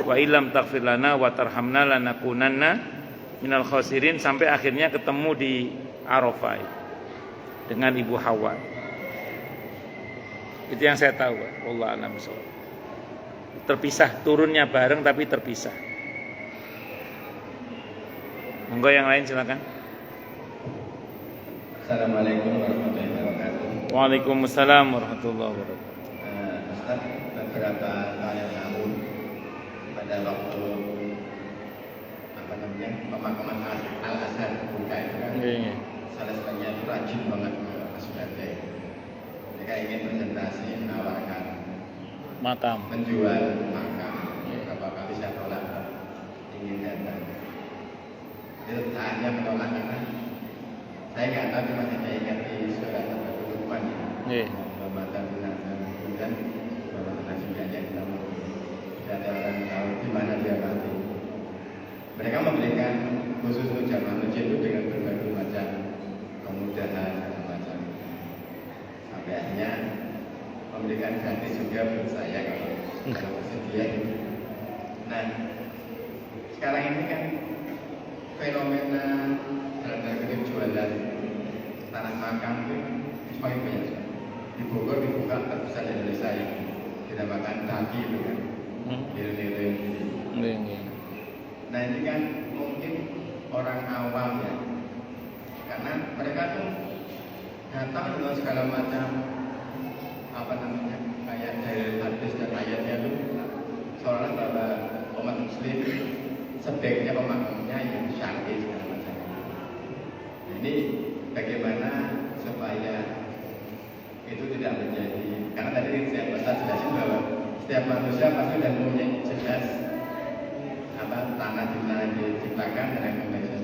Speaker 1: wa illam taghfir lana wa tarhamna lanakunanna minal khasirin sampai akhirnya ketemu di Arafah dengan Ibu Hawa. Itu yang saya tahu, wallahu a'lam bishawab. Terpisah, turunnya bareng tapi terpisah. Monggo yang lain silakan.
Speaker 3: Assalamualaikum warahmatullahi wabarakatuh.
Speaker 1: Waalaikumsalam warahmatullahi wabarakatuh.
Speaker 3: Ustaz, beberapa tahun yang lalu pada waktu pemakaman Al-Azhar buka itu kan, salah satunya itu rajin banget ke Masjid. Mereka ingin presentasi menawarkan
Speaker 1: Makam.
Speaker 3: menjual makam. Apakah bisa tolak? Ingin datang. Itu hanya menolak karena saya nggak tahu, cuma saya ingat di surat Al-Luqman ya. Bapak dan Bapak juga yang tahu. Tidak ada orang tahu di mana dia mati. Mereka memberikan khusus untuk jamaah masjid itu dengan berbagai macam kemudahan dan macam. Sampai akhirnya memberikan gratis juga buat saya kalau bersedia. Nah, sekarang ini kan fenomena dalam jualan tanah makam itu semakin banyak. Di Bogor dibuka terbesar di Indonesia yang dinamakan Taki itu kan, Nah ini kan mungkin orang awam ya, karena mereka tuh datang dengan segala macam kayak dari hadis dan ayatnya itu seolah bahwa umat muslim sebaiknya pemakamnya yang syar'i segala macam. Nah, ini bagaimana supaya itu tidak menjadi, karena tadi saya baca jelasin bahwa setiap manusia pasti sudah punya jelas apa tanah di mana diciptakan dan lain-lain.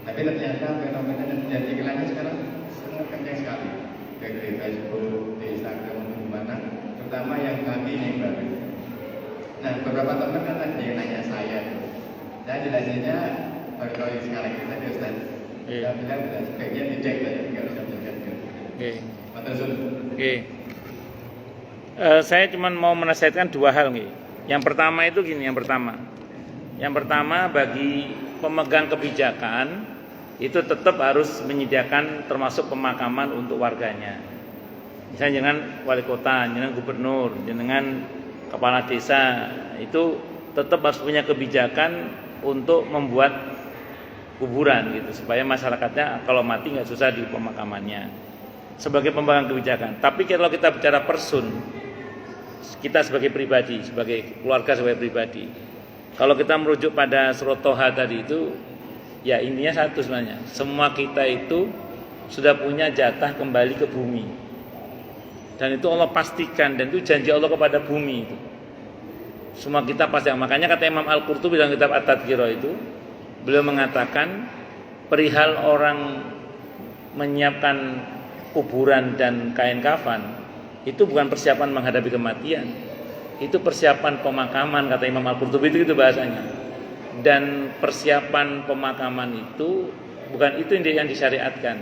Speaker 3: Tapi ternyata fenomena yang terjadi di langit sekarang sangat kencang sekali. Baik di Facebook, di Instagram, di mana, terutama yang kami ini baru. Nah, beberapa teman kan ada yang nanya saya, saya jelasinnya baru kali sekarang kita di Ustaz. Saya bilang sebaiknya dicek saja, nggak usah menjelaskan. Oke.
Speaker 1: Saya cuma mau menasihatkan dua hal nih. Yang pertama itu gini, yang pertama bagi pemegang kebijakan itu tetap harus menyediakan termasuk pemakaman untuk warganya. Misalnya dengan wali kota, dengan gubernur, dengan kepala desa itu tetap harus punya kebijakan untuk membuat kuburan gitu supaya masyarakatnya kalau mati nggak susah di pemakamannya sebagai pemegang kebijakan. Tapi kalau kita bicara person, kita sebagai pribadi, sebagai keluarga, sebagai pribadi, kalau kita merujuk pada surat Toha tadi itu, ya intinya satu sebenarnya, semua kita itu sudah punya jatah kembali ke bumi, dan itu Allah pastikan, dan itu janji Allah kepada bumi itu. Semua kita pasti, makanya kata Imam Al-Qurtubi dalam kitab At-Tadhkirah itu, beliau mengatakan perihal orang menyiapkan kuburan dan kain kafan itu bukan persiapan menghadapi kematian, itu persiapan pemakaman, kata Imam Al-Qurtubi itu bahasanya. Dan persiapan pemakaman itu bukan itu yang disyariatkan.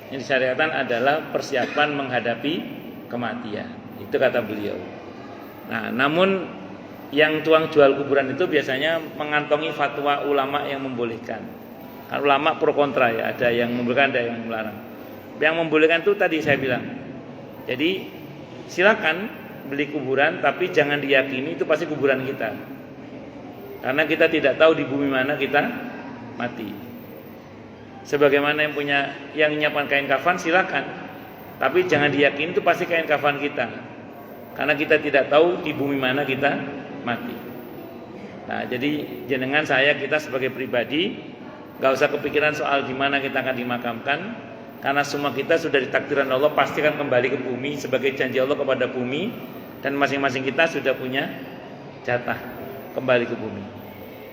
Speaker 1: Yang disyariatkan adalah persiapan menghadapi kematian. Itu kata beliau. Nah, namun yang tuang jual kuburan itu biasanya mengantongi fatwa ulama yang membolehkan. Kan ulama pro kontra ya, ada yang membolehkan, ada yang melarang. Yang membolehkan itu tadi saya bilang. Jadi silakan beli kuburan, tapi jangan diyakini itu pasti kuburan kita. Karena kita tidak tahu di bumi mana kita mati. Sebagaimana yang menyiapkan kain kafan silakan, tapi jangan diyakini itu pasti kain kafan kita. Karena kita tidak tahu di bumi mana kita mati. Nah, jadi jenengan kita sebagai pribadi gak usah kepikiran soal di mana kita akan dimakamkan, karena semua kita sudah ditakdirkan Allah pasti akan kembali ke bumi sebagai janji Allah kepada bumi, dan masing-masing kita sudah punya jatah kembali ke bumi.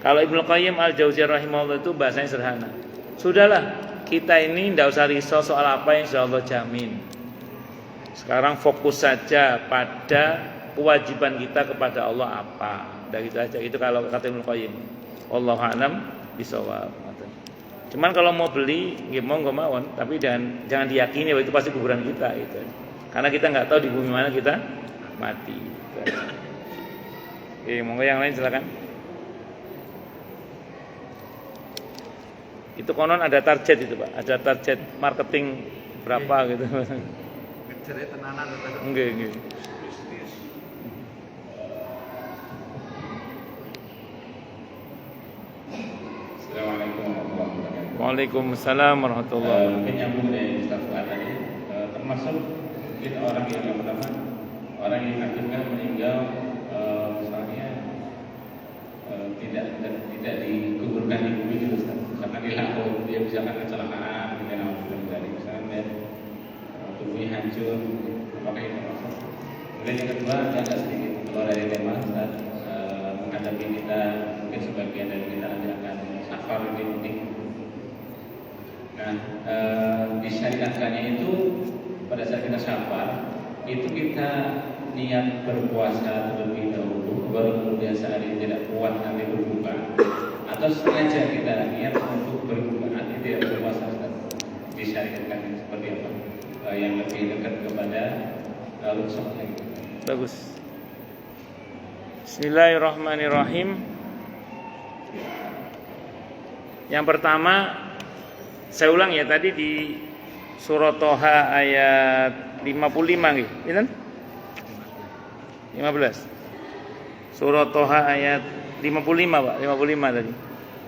Speaker 1: Kalau Ibnu Qayyim Al-Jauziyah rahimahullah itu bahasanya sederhana. Sudahlah, kita ini tidak usah risau soal apa yang insya Allah jamin. Sekarang fokus saja pada kewajiban kita kepada Allah apa. Udah gitu aja. Itu kalau kata Ibnu Qayyim. Wallahu a'lam bishawab. Cuman kalau mau beli, mau nggak mawon, tapi jangan diyakini bahwa itu pasti kuburan kita gitu. Karena kita nggak tahu di bumi mana kita mati. Gitu. Oke, monggo yang lain silakan. Itu konon ada target itu, Pak. Ada target marketing berapa gitu.
Speaker 2: Ngejarnya tenanan atau
Speaker 1: Enggak.
Speaker 3: Assalamualaikum warahmatullahi wabarakatuh.
Speaker 1: Waalaikumsalam warahmatullahi wabarakatuh.
Speaker 3: Menyambung dari Ustaz Fuad tadi, termasuk kita orang yang pertama, orang yang akhirnya meninggal misalnya tidak dikuburkan di bumi gitu Ustaz. Misalkan di laut, dia misalkan kecelakaan dengan dari misalnya tubuhnya hancur, apakah itu termasuk? Kemudian yang kedua agak sedikit keluar dari tema Ustaz, menghadapi kita mungkin sebagian dari kita nanti akan safar di mudik. Nah, disyariatkannya itu pada saat kita safar itu kita niat berpuasa terlebih dahulu, baru kemudian saat ini tidak kuat nanti berbuka, atau sengaja kita niat untuk berbuka nanti tidak berpuasa. Disyariatkan seperti apa? Yang lebih dekat kepada rukshohnya.
Speaker 1: Bagus. Bismillahirrahmanirrahim. Yang pertama saya ulang ya, tadi di Surat Toha ayat 55 gitu. Inten? 15. Surat Toha ayat 55, Pak. 55 tadi.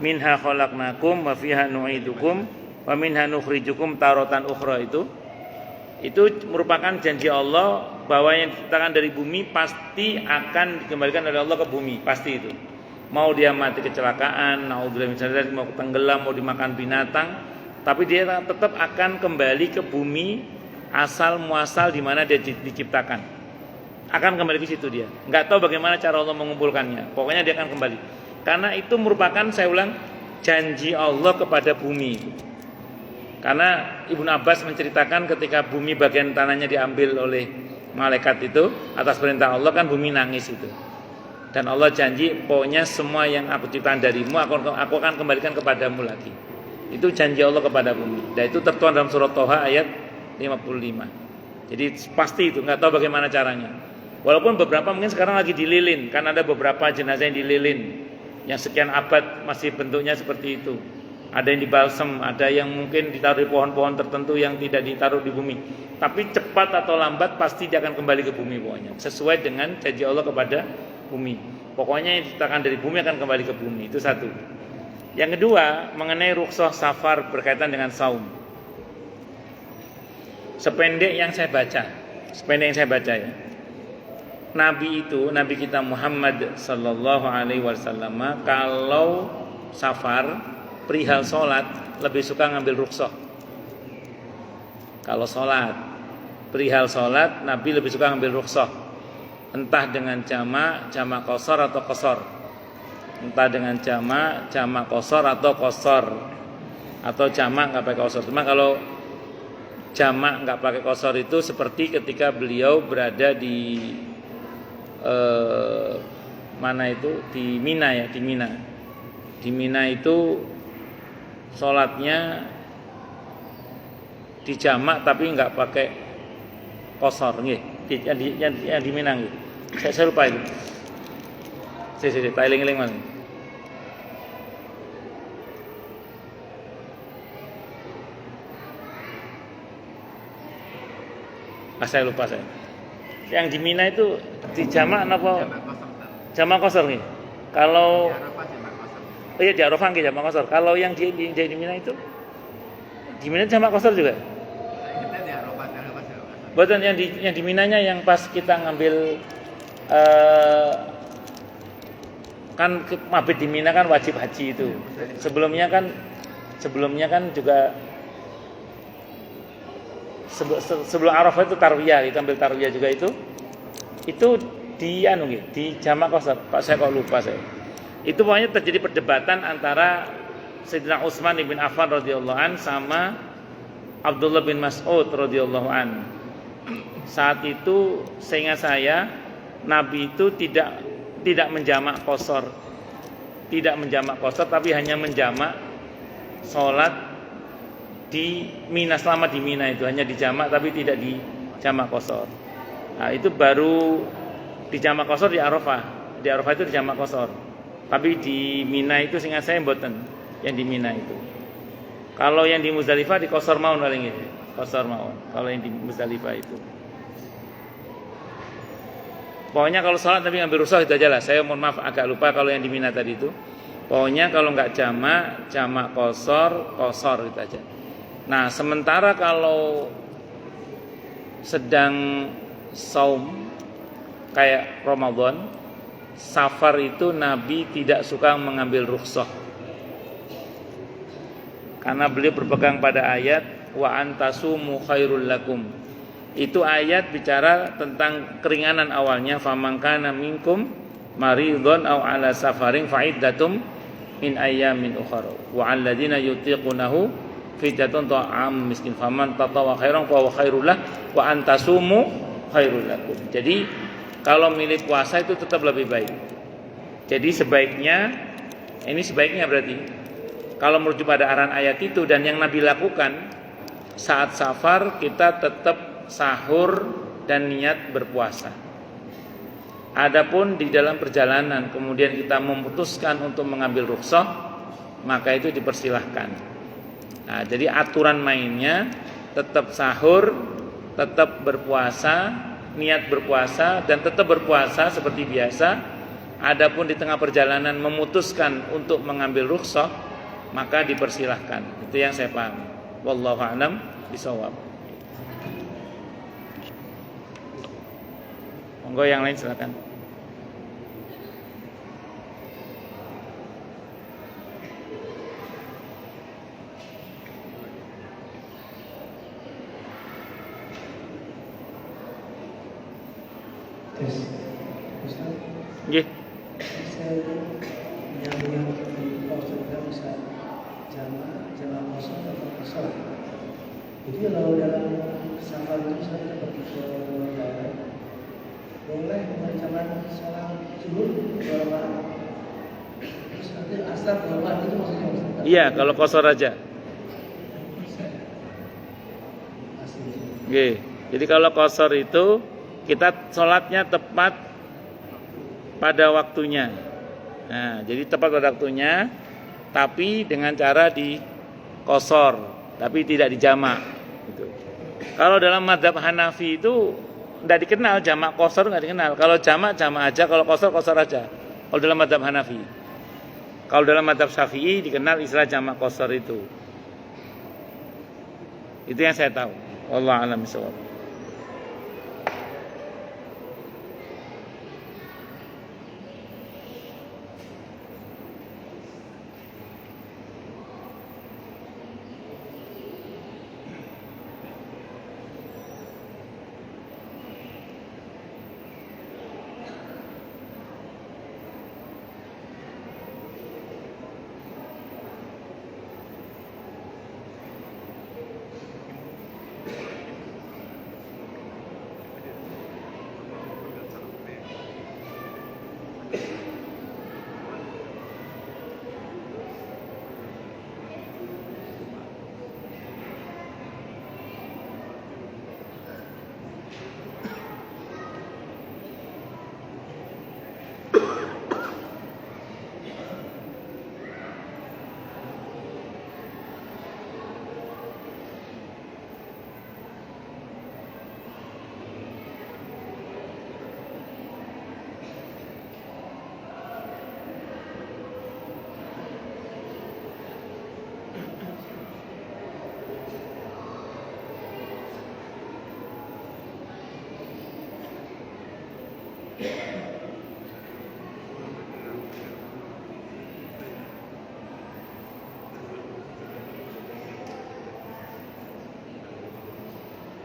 Speaker 1: Minha khalaqnakum wa fiha nu'idukum wa minha nukhrijukum taratan ukhra itu merupakan janji Allah bahwa yang diciptakan dari bumi pasti akan dikembalikan oleh Allah ke bumi, pasti itu. Mau dia mati kecelakaan, naudzubillah misalnya mau tenggelam, mau dimakan binatang, tapi dia tetap akan kembali ke bumi asal muasal di mana dia diciptakan. akan kembali ke situ dia. Nggak tahu bagaimana cara Allah mengumpulkannya. Pokoknya dia akan kembali. Karena itu merupakan, saya ulang, janji Allah kepada bumi. Karena Ibnu Abbas menceritakan ketika bumi bagian tanahnya diambil oleh malaikat itu atas perintah Allah, kan bumi nangis itu. Dan Allah janji, pokoknya semua yang aku ciptakan darimu aku akan kembalikan kepadamu lagi. Itu janji Allah kepada bumi. Dan itu tertuang dalam surat Toha ayat 55. Jadi pasti itu, nggak tahu bagaimana caranya. Walaupun beberapa mungkin sekarang lagi dililin, kan ada beberapa jenazah yang dililin, yang sekian abad masih bentuknya seperti itu. Ada yang dibalsem, ada yang mungkin ditaruh di pohon-pohon tertentu yang tidak ditaruh di bumi. Tapi cepat atau lambat pasti dia akan kembali ke bumi pokoknya. Sesuai dengan janji Allah kepada bumi. Pokoknya yang diciptakan dari bumi akan kembali ke bumi. Itu satu. Yang kedua, mengenai rukhsah safar berkaitan dengan saum. Sependek yang saya baca ya. Nabi kita Muhammad sallallahu alaihi wasallam kalau safar perihal sholat lebih suka ngambil rukhsah. Kalau sholat, perihal sholat Nabi lebih suka ngambil rukhsah. Entah dengan jamak qasar atau qasar. Entah dengan jamak qasar atau qasar. Atau jamak enggak pakai qasar. Cuma kalau jamak enggak pakai qasar itu seperti ketika beliau berada di mana itu? Di Mina ya, di Mina. Di Mina itu sholatnya dijamak tapi enggak pakai qasar nggih. Yang di Mina nggih. Saya lupa itu. Saya eling-eling mana. Saya lupa saya. Yang di Mina itu dijamak apa? Jamak qasar nih. Kalau oh iya di Arafah nggih jamak qasar. Kalau yang di Mina itu di Mina jamak qasar juga. Betul, yang di Minanya yang pas kita ngambil kan mabit di Mina kan wajib haji itu. Sebelumnya kan juga sebelum Arafah itu tarwiyah, kita ambil tarwiyah juga itu di di jamak qasar. Pak saya kok lupa saya. Itu pokoknya terjadi perdebatan antara Sayyidina Utsman bin Affan radhiyallahu an sama Abdullah bin Mas'ud radhiyallahu an. Saat itu seingat saya Nabi itu tidak menjamak qasar. Tidak menjamak qasar tapi hanya menjamak salat di Mina. Selama di Mina itu hanya dijamak tapi tidak dijamak qasar. Nah, itu baru dijamak qasar di Arafah. Di Arafah itu dijamak qasar. Tapi di Mina itu seingat saya mboten yang di Mina itu. Kalau yang di Muzdalifah di qasar maun paling itu. Qasar maun. Kalau yang di Muzdalifah itu. Pokoknya kalau sholat tapi ngambil rukhsah itu aja lah. Saya mohon maaf agak lupa kalau yang di Mina tadi itu. Pokoknya kalau enggak jamak qasar itu aja. Nah, sementara kalau sedang saum kayak Ramadan, safar itu Nabi tidak suka mengambil rukhsah. Karena beliau berpegang pada ayat wa antasumu khairul lakum. Itu ayat bicara tentang keringanan awalnya, faman kana minkum maridun aw ala safarin fa'iddatum min ayyamin ukhra wa 'alladziina yutiqunahu fidyatun ta'am miskin faman tatawwa khairan fa huwa khairul lah wa antasumu khairul lakum. Jadi kalau milih puasa itu tetap lebih baik. Jadi sebaiknya berarti kalau merujuk pada arahan ayat itu dan yang Nabi lakukan saat safar kita tetap sahur dan niat berpuasa. Adapun di dalam perjalanan kemudian kita memutuskan untuk mengambil rukhsah, maka itu dipersilahkan. Nah, jadi aturan mainnya tetap sahur, tetap berpuasa, niat berpuasa dan tetap berpuasa seperti biasa. Adapun di tengah perjalanan memutuskan untuk mengambil rukhsah, maka dipersilahkan. Itu yang saya pahami. Wallahu a'lam bishawab. Monggo yang lain silakan.
Speaker 4: Ustaz,
Speaker 1: Nggih.
Speaker 4: saya yang di kosong kan bisa jamaah kosong atau kosong. Jadi kalau dalam safar itu saya pergi ke daerah, boleh mengerjakan salat subuh 2 rakaat. Terus nanti asar 2 rakaat itu maksudnya Ustaz?
Speaker 1: Iya, kalau kosor aja. Nggih. Jadi kalau kosor itu kita sholatnya tepat pada waktunya. Nah, jadi tepat pada waktunya, tapi dengan cara di kosor, tapi tidak dijamak. Gitu. Kalau dalam mazhab Hanafi itu tidak dikenal jamak kosor, nggak dikenal. Kalau jamak aja, kalau kosor aja. Kalau dalam mazhab Hanafi. Kalau dalam mazhab Syafi'i dikenal istilah jamak kosor itu. Itu yang saya tahu. Wallahu a'lam bishawab.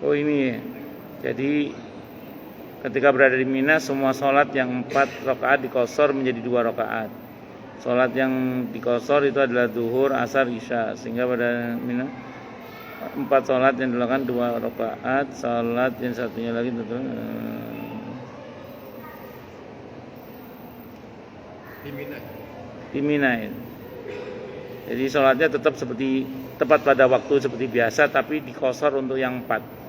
Speaker 1: Oh ini, jadi ketika berada di Mina semua sholat yang 4 rakaat dikosor menjadi 2 rakaat. Sholat yang dikosor itu adalah zuhur, asar, isya. Sehingga pada Mina 4 sholat yang dilakukan 2 rakaat. Sholat yang satunya lagi di Mina itu. Jadi sholatnya tetap seperti tepat pada waktu seperti biasa, tapi dikosor untuk yang 4.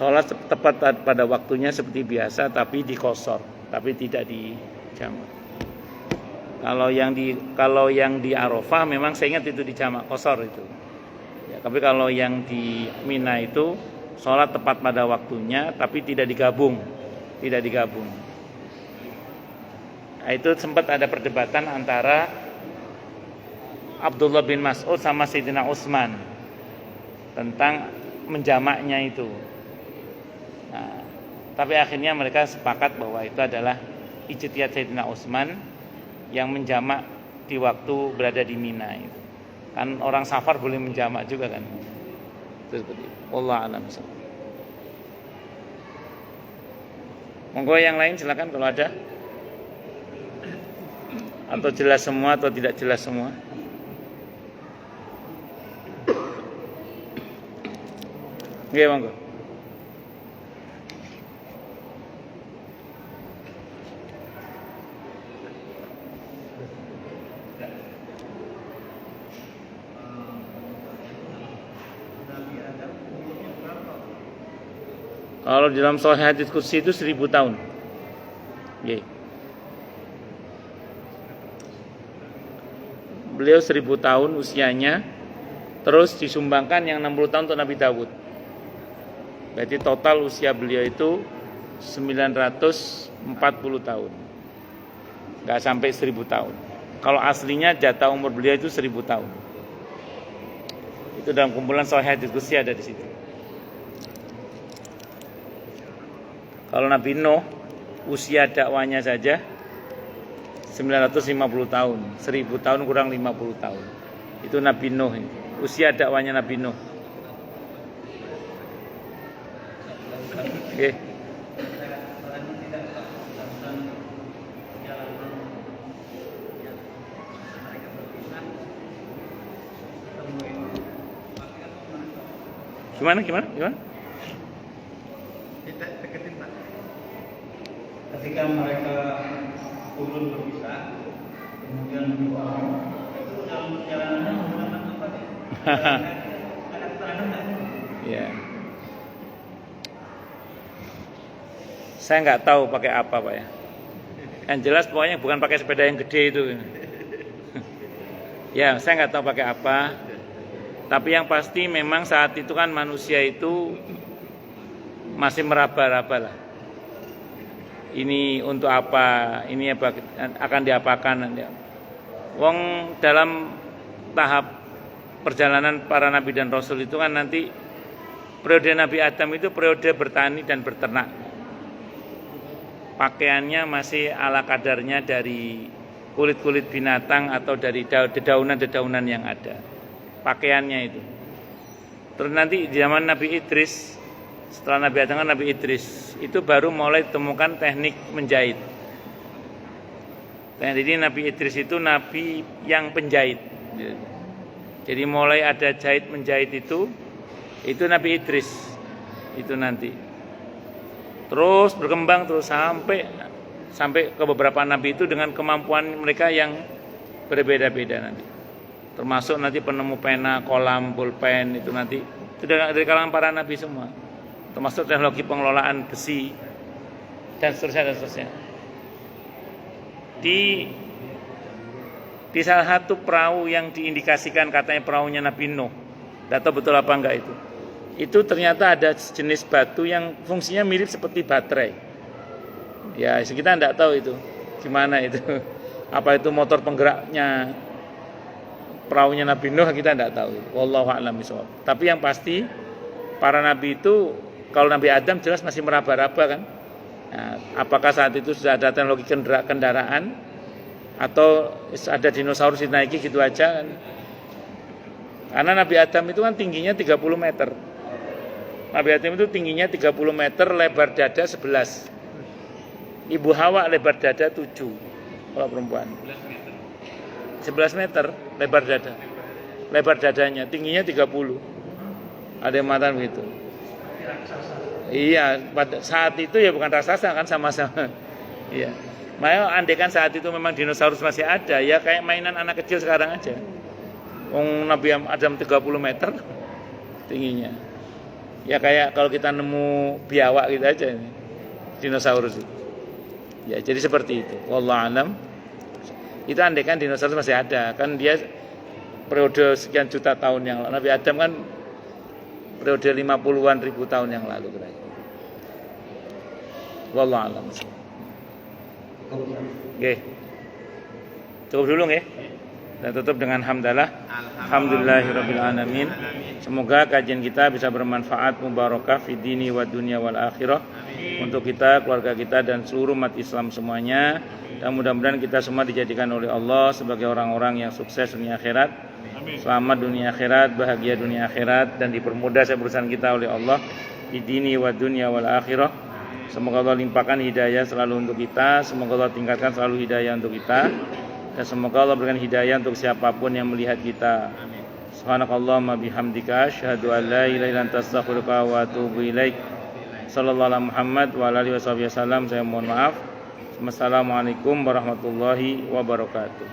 Speaker 1: Sholat tepat pada waktunya seperti biasa, tapi dikosor, tapi tidak dijamak. Kalau yang di Arafah memang saya ingat itu dijamak kosor itu. Ya, tapi kalau yang di Mina itu sholat tepat pada waktunya, tapi tidak digabung. Nah, itu sempat ada perdebatan antara Abdullah bin Mas'ud sama Sayyidina Utsman tentang menjamaknya itu. Nah, tapi akhirnya mereka sepakat bahwa itu adalah ijtihad Sayyidina Utsman yang menjamak di waktu berada di Mina itu. Kan orang safar boleh menjamak juga kan. Itu seperti itu. Wallahu a'lam. Monggo yang lain silakan kalau ada. Atau jelas semua atau tidak jelas semua. Nggih, monggo. Kalau di dalam Sahih Hadits Qudsi itu 1000 tahun. Nggih. beliau 1000 tahun usianya, terus disumbangkan yang 60 tahun untuk Nabi Dawud. Berarti total usia beliau itu 940 tahun. Nggak sampai 1000 tahun. Kalau aslinya jatah umur beliau itu 1000 tahun. Itu dalam kumpulan Sahih Hadits Qudsi ada di situ. Kalau Nabi Nuh usia dakwanya saja 950 tahun, 1000 tahun kurang 50 tahun. Itu Nabi Nuh, usia dakwanya Nabi Nuh. Oke. Gimana?
Speaker 2: Kita deketin Pak.
Speaker 5: Ketika mereka turun berpisah, kemudian berdoa, itu dalam perjalanannya menggunakan apa nih? Ada keterangan nggak?
Speaker 1: Ya. Saya nggak tahu pakai apa, Pak ya. Yang jelas pokoknya bukan pakai sepeda yang gede itu. Ya, saya nggak tahu pakai apa. Tapi yang pasti memang saat itu kan manusia itu masih meraba-raba lah. Ini untuk apa? Ini apa? Akan diapakan? Wong dalam tahap perjalanan para nabi dan rasul itu kan nanti periode Nabi Adam itu periode bertani dan berternak. Pakaiannya masih ala kadarnya dari kulit-kulit binatang atau dari dedaunan-dedaunan yang ada. Pakaiannya itu. Terus nanti di zaman Nabi Idris, setelah Nabi Adam kan Nabi Idris, itu baru mulai ditemukan teknik menjahit. Dan jadi Nabi Idris itu nabi yang penjahit. Jadi mulai ada jahit menjahit itu Nabi Idris itu nanti. Terus berkembang terus sampai ke beberapa nabi itu dengan kemampuan mereka yang berbeda-beda nanti. Termasuk nanti penemu pena, kolam, pulpen itu nanti itu dari kalangan para nabi semua. Termasuk teknologi pengelolaan besi dan seterusnya. Di salah satu perahu yang diindikasikan katanya perahunya Nabi Nuh, tidak tahu betul apa enggak itu ternyata ada jenis batu yang fungsinya mirip seperti baterai. Ya kita tidak tahu itu gimana itu, apa itu motor penggeraknya perahunya Nabi Nuh, kita tidak tahu. Wallahu a'lam bishawab. Tapi yang pasti para nabi itu, kalau Nabi Adam jelas masih meraba-raba kan. Nah, apakah saat itu sudah ada teknologi kendaraan atau ada dinosaurus dinaiki gitu aja kan? Karena Nabi Adam itu kan tingginya 30 meter. Nabi Adam itu tingginya 30 meter, lebar dada 11. Ibu Hawa lebar dada 7 kalau perempuan. 11 meter lebar dada. Lebar dadanya, tingginya 30. Ada yang mengatakan begitu. Iya, pada saat itu ya bukan raksasa kan, sama-sama. Iya. Makanya andaikan saat itu memang dinosaurus masih ada, ya kayak mainan anak kecil sekarang aja. Nabi Adam 30 meter tingginya. Ya kayak kalau kita nemu biawak gitu aja ini. Dinosaurus itu. Ya, jadi seperti itu. Wallahu a'lam. Itu andaikan dinosaurus masih ada, kan dia periode sekian juta tahun yang lalu. Nabi Adam kan periode 50-an ribu tahun yang lalu kira-kira. Wallahu a'lam. Oke. Cukup dulu nggih. Dan tutup dengan hamdalah. Alhamdulillahirabbil alamin. Semoga kajian kita bisa bermanfaat, mubarakah fid dini wa dunya wal akhirah. Untuk kita, keluarga kita dan seluruh umat Islam semuanya. Dan mudah-mudahan kita semua dijadikan oleh Allah sebagai orang-orang yang sukses dunia akhirat. Selamat dunia akhirat, bahagia dunia akhirat, dan dipermudah urusan kita oleh Allah di dini wa dunya wal akhirah. Semoga Allah limpahkan hidayah selalu untuk kita, semoga Allah tingkatkan selalu hidayah untuk kita, dan semoga Allah berikan hidayah untuk siapapun yang melihat kita. Subhanakallahumma bihamdika asyhadu an la ilaha illa anta astaghfiruka wa atubu ilaik. Sallallahu alaihi Muhammad wa alihi wasallam. Saya mohon maaf. Wassalamualaikum warahmatullahi wabarakatuh.